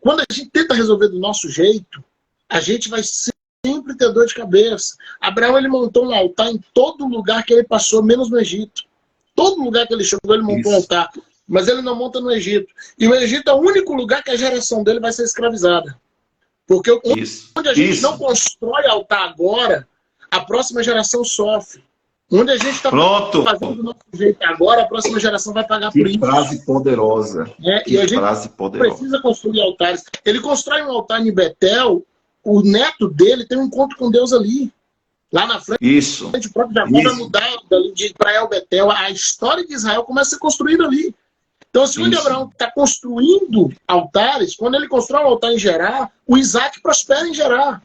quando a gente tenta resolver do nosso jeito, a gente vai sempre ter dor de cabeça. Abraão, ele montou um altar em todo lugar que ele passou, menos no Egito. Todo lugar que ele chegou, ele montou um altar. Mas ele não monta no Egito. E o Egito é o único lugar que a geração dele vai ser escravizada. Porque onde a gente não constrói altar agora, a próxima geração sofre. Onde a gente está fazendo do nosso jeito agora, a próxima geração vai pagar por isso. Que frase poderosa. E a gente precisa construir altares. Ele constrói um altar em Betel, o neto dele tem um encontro com Deus ali. Lá na frente, o próprio Jacó vai mudar para El Betel. A história de Israel começa a ser construída ali. Então, assim, onde Abraão está construindo altares, quando ele constrói um altar em Gerar, o Isaac prospera em Gerar.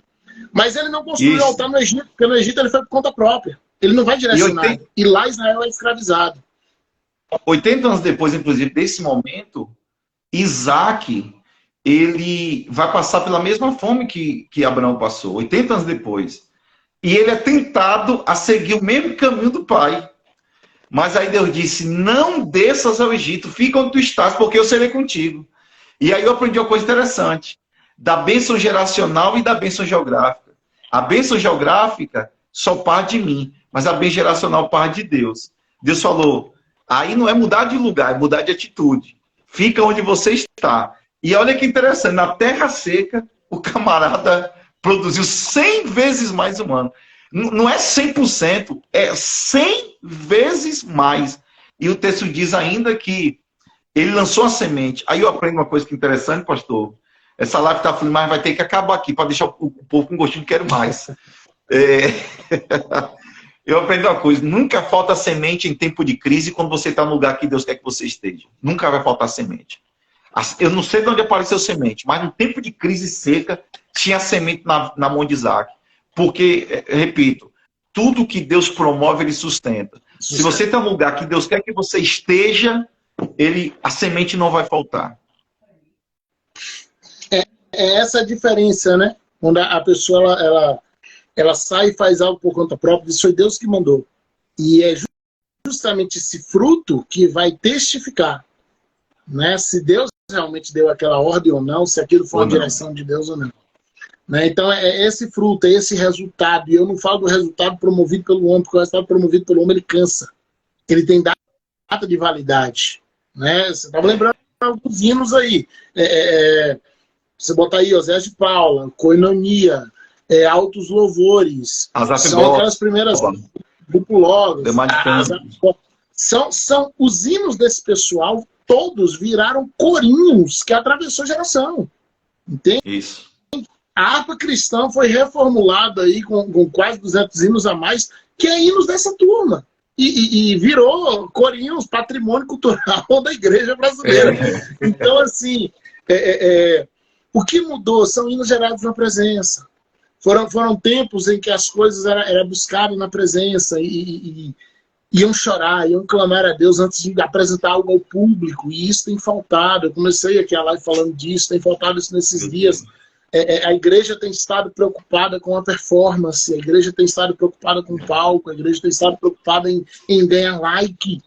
Mas ele não construiu um altar no Egito, porque no Egito ele foi por conta própria. Ele não vai direcionar. E lá Israel é escravizado. 80 anos depois, inclusive, desse momento, Isaac, ele vai passar pela mesma fome que Abraão passou, 80 anos depois. E ele é tentado a seguir o mesmo caminho do pai. Mas aí Deus disse, não desças ao Egito, fica onde tu estás, porque eu serei contigo. E aí eu aprendi uma coisa interessante, da bênção geracional e da bênção geográfica. A bênção geográfica só parte de mim, mas a bênção geracional parte de Deus. Deus falou, Aí não é mudar de lugar, é mudar de atitude. Fica onde você está. E olha que interessante, na terra seca, o camarada produziu 100 vezes mais um ano. Não é 100%, é 100 vezes mais. E o texto diz ainda que ele lançou a semente. Aí eu aprendo uma coisa que é interessante, pastor. Essa live está falando, mas vai ter que acabar aqui para deixar o povo com gostinho de quero mais. Eu aprendi uma coisa, nunca falta semente em tempo de crise quando você está no lugar que Deus quer que você esteja. Nunca vai faltar semente. Eu não sei de onde apareceu semente, mas no tempo de crise seca, tinha semente na mão de Isaac. Porque, repito, tudo que Deus promove, ele sustenta. Se você está no lugar que Deus quer que você esteja, a semente não vai faltar. É essa a diferença, né? Quando a pessoa ela sai e faz algo por conta própria, isso foi Deus que mandou. E é justamente esse fruto que vai testificar, né? Se Deus realmente deu aquela ordem ou não, se aquilo foi uma direção de Deus ou não. Né? Então é esse fruto, é esse resultado. E eu não falo do resultado promovido pelo homem, porque o resultado promovido pelo homem ele cansa. Ele tem data de validade. Né? Você estava lembrando alguns hinos aí. Você botar aí Osés de Paula, Koinonia, Altos Louvores. São aquelas primeiras grupulogos. São os hinos desse pessoal, todos viraram corinhos que atravessou geração. Entende? Isso. A harpa cristã foi reformulada aí com quase 200 hinos a mais, que é hinos dessa turma. E virou corinhos, patrimônio cultural da igreja brasileira. Então, assim, o que mudou são hinos gerados na presença. Foram tempos em que as coisas eram buscadas na presença e iam chorar, iam clamar a Deus antes de apresentar algo ao público. E isso tem faltado. Eu comecei aqui a live falando disso, tem faltado isso nesses dias. A igreja tem estado preocupada com a performance, a igreja tem estado preocupada com o palco, a igreja tem estado preocupada em ganhar like,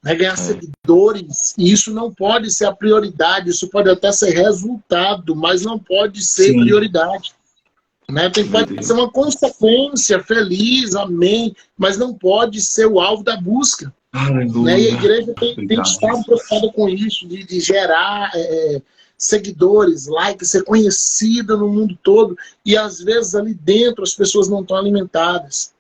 né, ganhar seguidores. E isso não pode ser a prioridade, isso pode até ser resultado, mas não pode ser prioridade. Né? Pode ser uma consequência feliz, amém, mas não pode ser o alvo da busca. Né? E a igreja tem estado preocupada com isso, de gerar seguidores, likes, ser conhecida no mundo todo, e às vezes ali dentro as pessoas não estão alimentadas.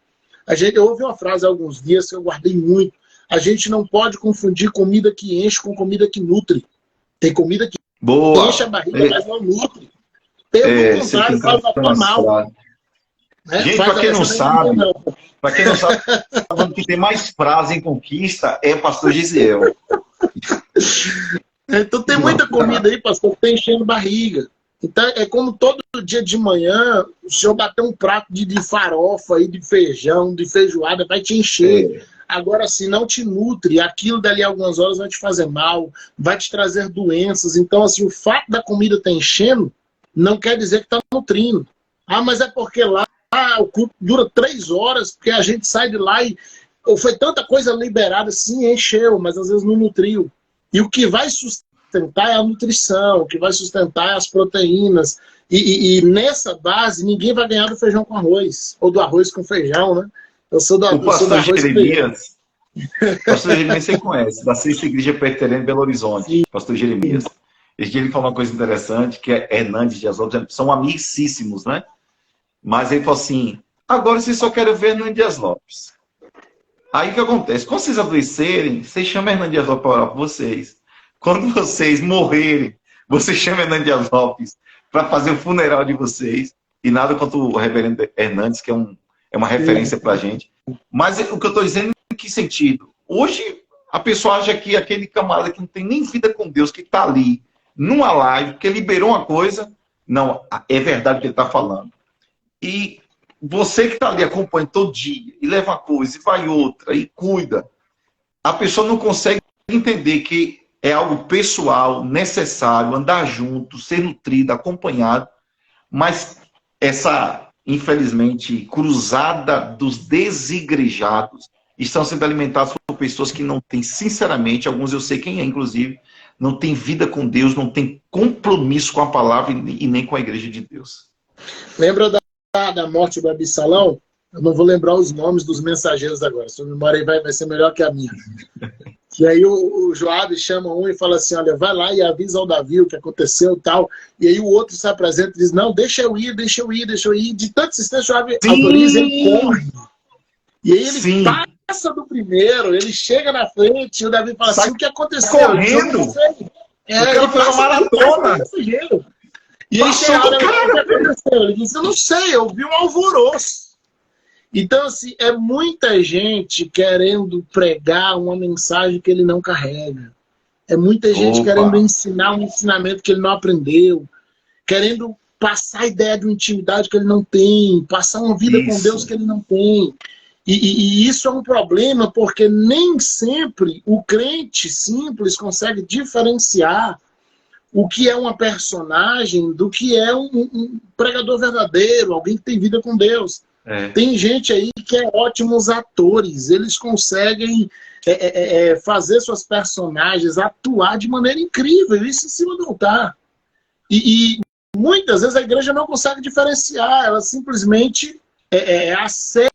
Eu ouvi uma frase há alguns dias que eu guardei muito: a gente não pode confundir comida que enche com comida que nutre. Tem comida que enche a barriga, mas não nutre. Pelo contrário, faz até mal. Gente, para quem não sabe, falando que tem mais frase em conquista é pastor Gisiel. Então tem muita comida aí, pastor, que está enchendo barriga. Então é como todo dia de manhã, o senhor bater um prato de farofa, aí, de feijão, de feijoada, vai te encher. Agora, se não te nutre, aquilo dali a algumas horas vai te fazer mal, vai te trazer doenças. Então, assim, o fato da comida estar enchendo não quer dizer que está nutrindo. Ah, mas é porque lá o culto dura 3 horas, porque a gente sai de lá e foi tanta coisa liberada, sim, encheu, mas às vezes não nutriu. E o que vai sustentar é a nutrição, o que vai sustentar é as proteínas. E nessa base, ninguém vai ganhar do feijão com arroz, ou do arroz com feijão, né? Eu sou do arroz com feijão. Pastor Jeremias, você conhece, da Sexta Igreja Presbiteriana em Belo Horizonte, sim. Pastor Jeremias. Ele falou uma coisa interessante, que é Hernandes Dias Lopes, são amicíssimos, né? Mas ele falou assim: agora vocês só querem ver Hernandes Dias Lopes. Aí o que acontece? Quando vocês adoecerem, vocês chamam Hernandes Dias Lopes para orar por vocês. Quando vocês morrerem, vocês chamam Hernandes Dias Lopes para fazer o funeral de vocês. E nada contra o reverendo Hernandes, que é uma referência para a gente. Mas o que eu estou dizendo, em que sentido? Hoje, a pessoa acha que aquele camarada que não tem nem vida com Deus, que está ali, numa live, que liberou uma coisa, não, é verdade o que ele está falando. E você que está ali acompanhando todo dia, e leva uma coisa, e vai outra, e cuida, a pessoa não consegue entender que é algo pessoal, necessário, andar junto, ser nutrido, acompanhado, mas essa, infelizmente, cruzada dos desigrejados estão sendo alimentados por pessoas que não têm, sinceramente, alguns eu sei quem é, inclusive, não tem vida com Deus, não tem compromisso com a palavra e nem com a igreja de Deus. Lembra da morte do Absalão? Eu não vou lembrar os nomes dos mensageiros agora. Sua memória aí vai ser melhor que a minha. E aí o Joabe chama um e fala assim, olha, vai lá e avisa ao Davi o que aconteceu e tal. E aí o outro se apresenta e diz, não, deixa eu ir, deixa eu ir, deixa eu ir. De tanto insistência, o Joabe autoriza, ele corre. E aí ele passa do primeiro, ele chega na frente e o Davi fala assim, o que aconteceu? Correndo! Ele foi uma maratona! E aí chega o que aconteceu? Ele diz, eu não sei, eu vi um alvoroço. Então, assim, é muita gente querendo pregar uma mensagem que ele não carrega. É muita gente querendo ensinar um ensinamento que ele não aprendeu. Querendo passar a ideia de uma intimidade que ele não tem. Passar uma vida com Deus que ele não tem. E isso é um problema, porque nem sempre o crente simples consegue diferenciar o que é uma personagem do que é um pregador verdadeiro, alguém que tem vida com Deus. Tem gente aí que é ótimos atores, eles conseguem fazer suas personagens atuar de maneira incrível, isso em cima do altar. E muitas vezes a igreja não consegue diferenciar, ela simplesmente aceita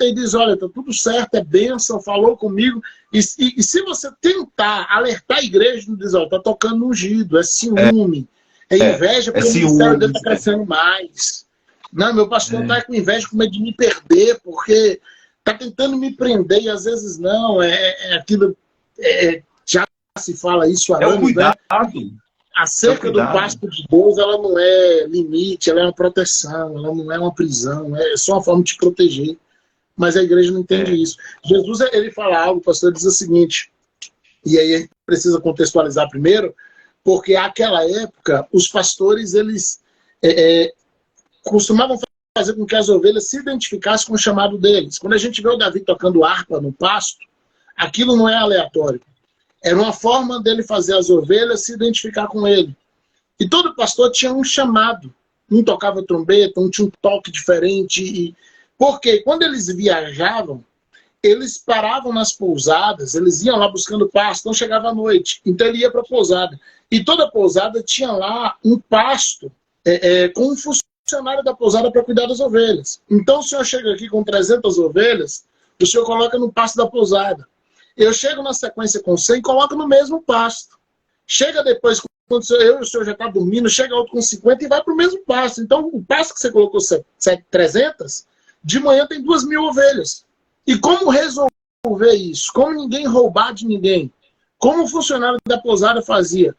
e diz, olha, tá tudo certo, é bênção, falou comigo. E se você tentar alertar a igreja, diz, olha, tá tocando ungido, é ciúme, é inveja, porque o ministério dele tá crescendo mais. Não, meu pastor está com inveja, com medo de me perder, porque está tentando me prender, e às vezes não, aquilo, já se fala isso há anos, né? Acerca do pasto de Deus, ela não é limite, ela é uma proteção, ela não é uma prisão, é só uma forma de te proteger. Mas a igreja não entende isso. Jesus, ele fala algo, o pastor diz o seguinte, e aí a gente precisa contextualizar primeiro, porque naquela época, os pastores, eles costumavam fazer com que as ovelhas se identificassem com o chamado deles. Quando a gente vê o Davi tocando harpa no pasto, aquilo não é aleatório. Era uma forma dele fazer as ovelhas se identificar com ele. E todo pastor tinha um chamado. Um tocava trombeta, um tinha um toque diferente. Porque quando eles viajavam, eles paravam nas pousadas, eles iam lá buscando pasto, então chegava à noite. Então ele ia para a pousada. E toda pousada tinha lá um pasto com um funcionário da pousada para cuidar das ovelhas. Então o senhor chega aqui com 300 ovelhas, o senhor coloca no pasto da pousada. Eu chego na sequência com 100 e coloco no mesmo pasto. Chega depois, quando o senhor já está dormindo, chega outro com 50 e vai para o mesmo pasto. Então o pasto que você colocou 300, de manhã tem 2.000 ovelhas. E como resolver isso? Como ninguém roubar de ninguém? Como o funcionário da pousada fazia?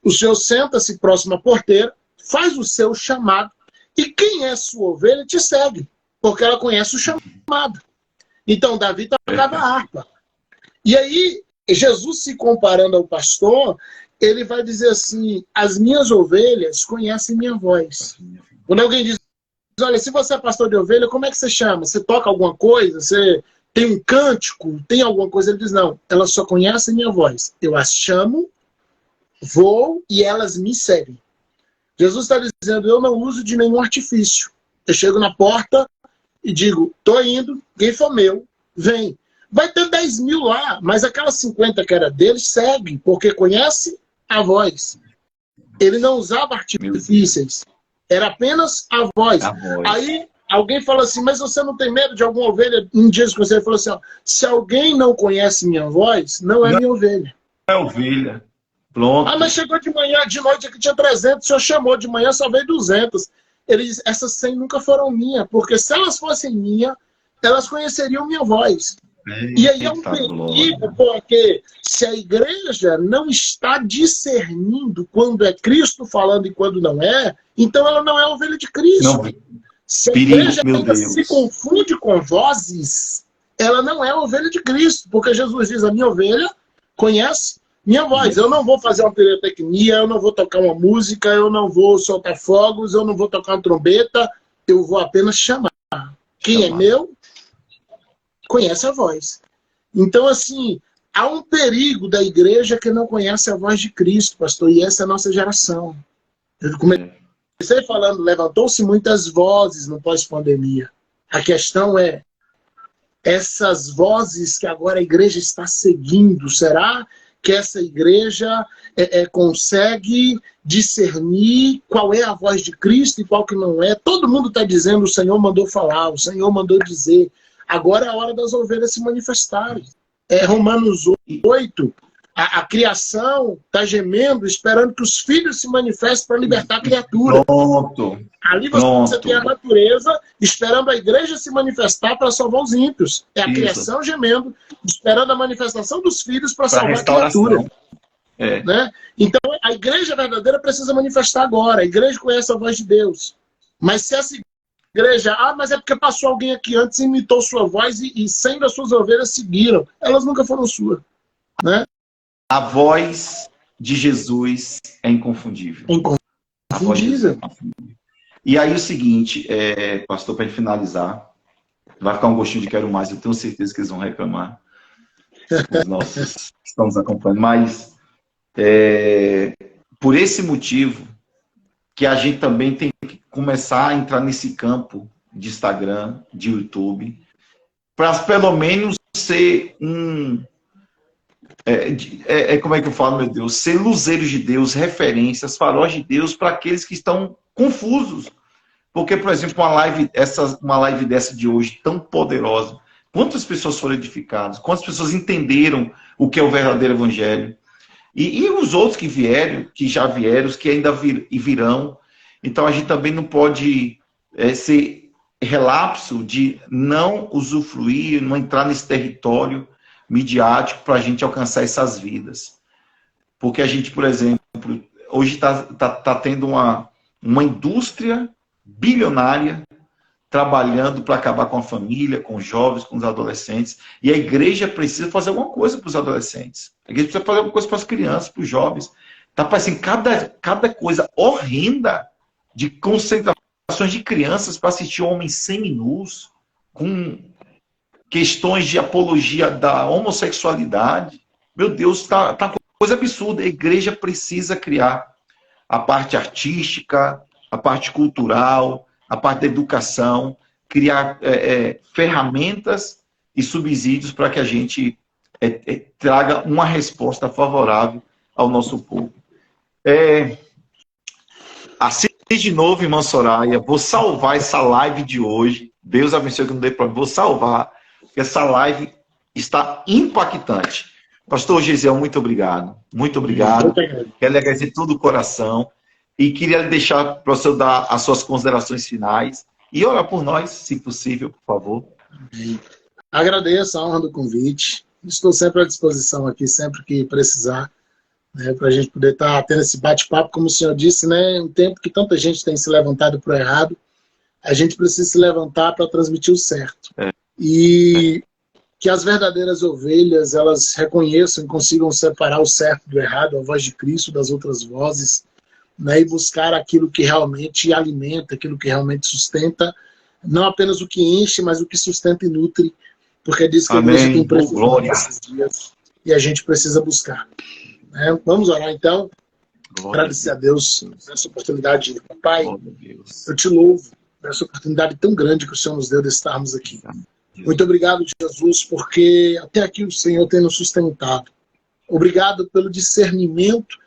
O senhor senta-se próximo à porteira, faz o seu chamado, e quem é sua ovelha te segue, porque ela conhece o chamado. Então, Davi tocava a harpa. E aí, Jesus se comparando ao pastor, ele vai dizer assim, as minhas ovelhas conhecem minha voz. Quando alguém diz, olha, se você é pastor de ovelha, como é que você chama? Você toca alguma coisa? Você tem um cântico? Tem alguma coisa? Ele diz, não, elas só conhecem minha voz. Eu as chamo, vou e elas me seguem. Jesus está dizendo, eu não uso de nenhum artifício. Eu chego na porta e digo, estou indo, quem for meu, vem. Vai ter 10.000 lá, mas aquelas 50 que era dele, segue, porque conhece a voz. Ele não usava artifícios, era apenas a voz. Aí alguém fala assim, mas você não tem medo de alguma ovelha? Um dia você falou assim, ó, se alguém não conhece minha voz, não é minha ovelha. É ovelha. Pronto. Ah, mas chegou de manhã, de noite aqui tinha 300, o senhor chamou de manhã, só veio 200. Ele diz, essas 100 nunca foram minhas, porque se elas fossem minhas, elas conheceriam minha voz. E aí é um perigo, porque se a igreja não está discernindo quando é Cristo falando e quando não é, então ela não é ovelha de Cristo. Não. Se a igreja ainda se confunde com vozes, ela não é ovelha de Cristo, porque Jesus diz, a minha ovelha conhece minha voz. Eu não vou fazer uma pirotecnia, eu não vou tocar uma música, eu não vou soltar fogos, eu não vou tocar uma trombeta, eu vou apenas chamar. Quem é meu, conhece a voz. Então, assim, há um perigo da igreja que não conhece a voz de Cristo, pastor, e essa é a nossa geração. Eu comecei falando, levantou-se muitas vozes no pós-pandemia. A questão é, essas vozes que agora a igreja está seguindo, será que essa igreja consegue discernir qual é a voz de Cristo e qual que não é? Todo mundo está dizendo, o Senhor mandou falar, o Senhor mandou dizer. Agora é a hora das ovelhas se manifestarem. Romanos 8, a criação está gemendo, esperando que os filhos se manifestem para libertar a criatura. Pronto. Ali você tem a natureza esperando a igreja se manifestar para salvar os ímpios. É a criação gemendo, esperando a manifestação dos filhos para salvar a criatura. Né? Então, a igreja verdadeira precisa manifestar agora. A igreja conhece a voz de Deus. Mas se essa igreja... mas é porque passou alguém aqui antes e imitou sua voz e 100 das suas ovelhas seguiram. Elas nunca foram suas. Né? A voz de Jesus é inconfundível. Inconfundível. E aí o seguinte, pastor, para finalizar, vai ficar um gostinho de quero mais, eu tenho certeza que eles vão reclamar. Os nossos que estão nos acompanhando. Mas, por esse motivo, que a gente também tem que começar a entrar nesse campo de Instagram, de YouTube, para pelo menos ser como é que eu falo, meu Deus? Ser luzeiros de Deus, referências, faróis de Deus para aqueles que estão confusos. Porque, por exemplo, uma live dessa de hoje, tão poderosa, quantas pessoas foram edificadas? Quantas pessoas entenderam o que é o verdadeiro evangelho? E os outros que vieram, que já vieram, os que ainda virão. Então, a gente também não pode ser relapso de não usufruir, não entrar nesse território midiático para a gente alcançar essas vidas. Porque a gente, por exemplo, hoje tá tendo uma indústria bilionária trabalhando para acabar com a família, com os jovens, com os adolescentes. E a igreja precisa fazer alguma coisa para os adolescentes. A igreja precisa fazer alguma coisa para as crianças, para os jovens. Está parecendo cada coisa horrenda de concentrações de crianças para assistir homens seminus, com questões de apologia da homossexualidade. Meu Deus, tá coisa absurda. A igreja precisa criar a parte artística, a parte cultural, a parte da educação, criar ferramentas e subsídios para que a gente traga uma resposta favorável ao nosso povo. Assim de novo, irmã Soraya, vou salvar essa live de hoje. Deus abençoe que não dê problema. Vou salvar. Essa live está impactante. Pastor Gesiel, muito obrigado. Muito obrigado. Quero lhe agradecer de todo o coração. E queria deixar para o senhor dar as suas considerações finais. E orar por nós, se possível, por favor. Agradeço a honra do convite. Estou sempre à disposição aqui, sempre que precisar, né, para a gente poder estar tendo esse bate-papo, como o senhor disse, né, um tempo que tanta gente tem se levantado para o errado, a gente precisa se levantar para transmitir o certo. E que as verdadeiras ovelhas, elas reconheçam e consigam separar o certo do errado, a voz de Cristo das outras vozes, né, e buscar aquilo que realmente alimenta, aquilo que realmente sustenta, não apenas o que enche, mas o que sustenta e nutre, porque diz que a igreja tem precisado nesses dias e a gente precisa buscar. Né? Vamos orar então, agradecer a Deus nessa oportunidade. Pai, eu te louvo nessa oportunidade tão grande que o Senhor nos deu de estarmos aqui. Muito obrigado, Jesus, porque até aqui o Senhor tem nos sustentado. Obrigado pelo discernimento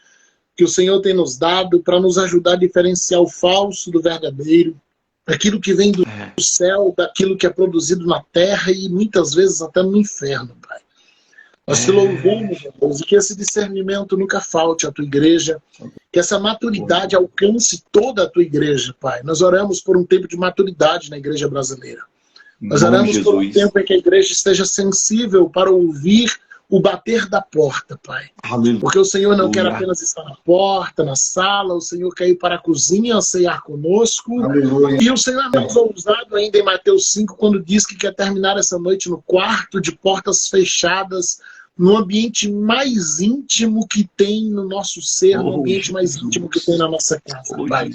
que o Senhor tem nos dado para nos ajudar a diferenciar o falso do verdadeiro, aquilo que vem do céu, daquilo que é produzido na terra e muitas vezes até no inferno, Pai. Nós te louvamos, Deus, e que esse discernimento nunca falte à tua igreja, que essa maturidade alcance toda a tua igreja, Pai. Nós oramos por um tempo de maturidade na igreja brasileira. Nós oramos por um tempo em que a igreja esteja sensível para ouvir o bater da porta, Pai. Aleluia. Porque o Senhor não quer apenas estar na porta, na sala, o Senhor quer ir para a cozinha, ceiar conosco. Aleluia. E o Senhor é mais ousado ainda em Mateus 5, quando diz que quer terminar essa noite no quarto de portas fechadas, no ambiente mais íntimo que tem no nosso ser, no ambiente mais íntimo que tem na nossa casa, Pai.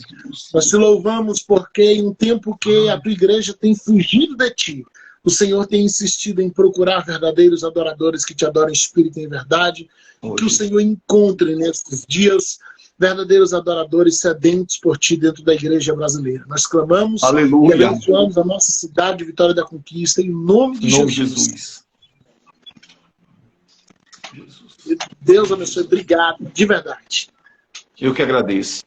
Nós te louvamos porque em um tempo que a tua igreja tem fugido de ti, o Senhor tem insistido em procurar verdadeiros adoradores que te adoram em espírito e em verdade, que o Senhor encontre nesses dias verdadeiros adoradores sedentos por ti dentro da igreja brasileira. Nós clamamos e abençoamos a nossa cidade, Vitória da Conquista, em nome de Jesus. Deus abençoe, obrigado, de verdade. Eu que agradeço.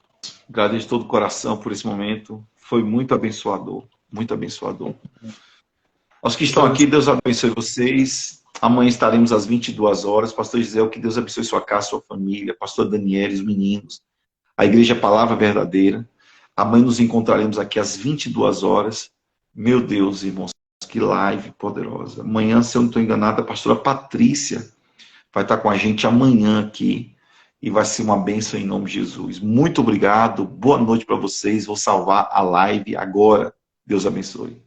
Agradeço de todo o coração por esse momento. Foi muito abençoador, muito abençoador. Aos que estão aqui, Deus abençoe vocês. Amanhã estaremos às 22 horas. Pastor Gisele, que Deus abençoe sua casa, sua família. Pastor Daniel, os meninos. A Igreja Palavra Verdadeira. Amanhã nos encontraremos aqui às 22 horas. Meu Deus, irmãos, que live poderosa. Amanhã, se eu não estou enganado, a pastora Patrícia vai estar com a gente amanhã aqui. E vai ser uma bênção em nome de Jesus. Muito obrigado. Boa noite para vocês. Vou salvar a live agora. Deus abençoe.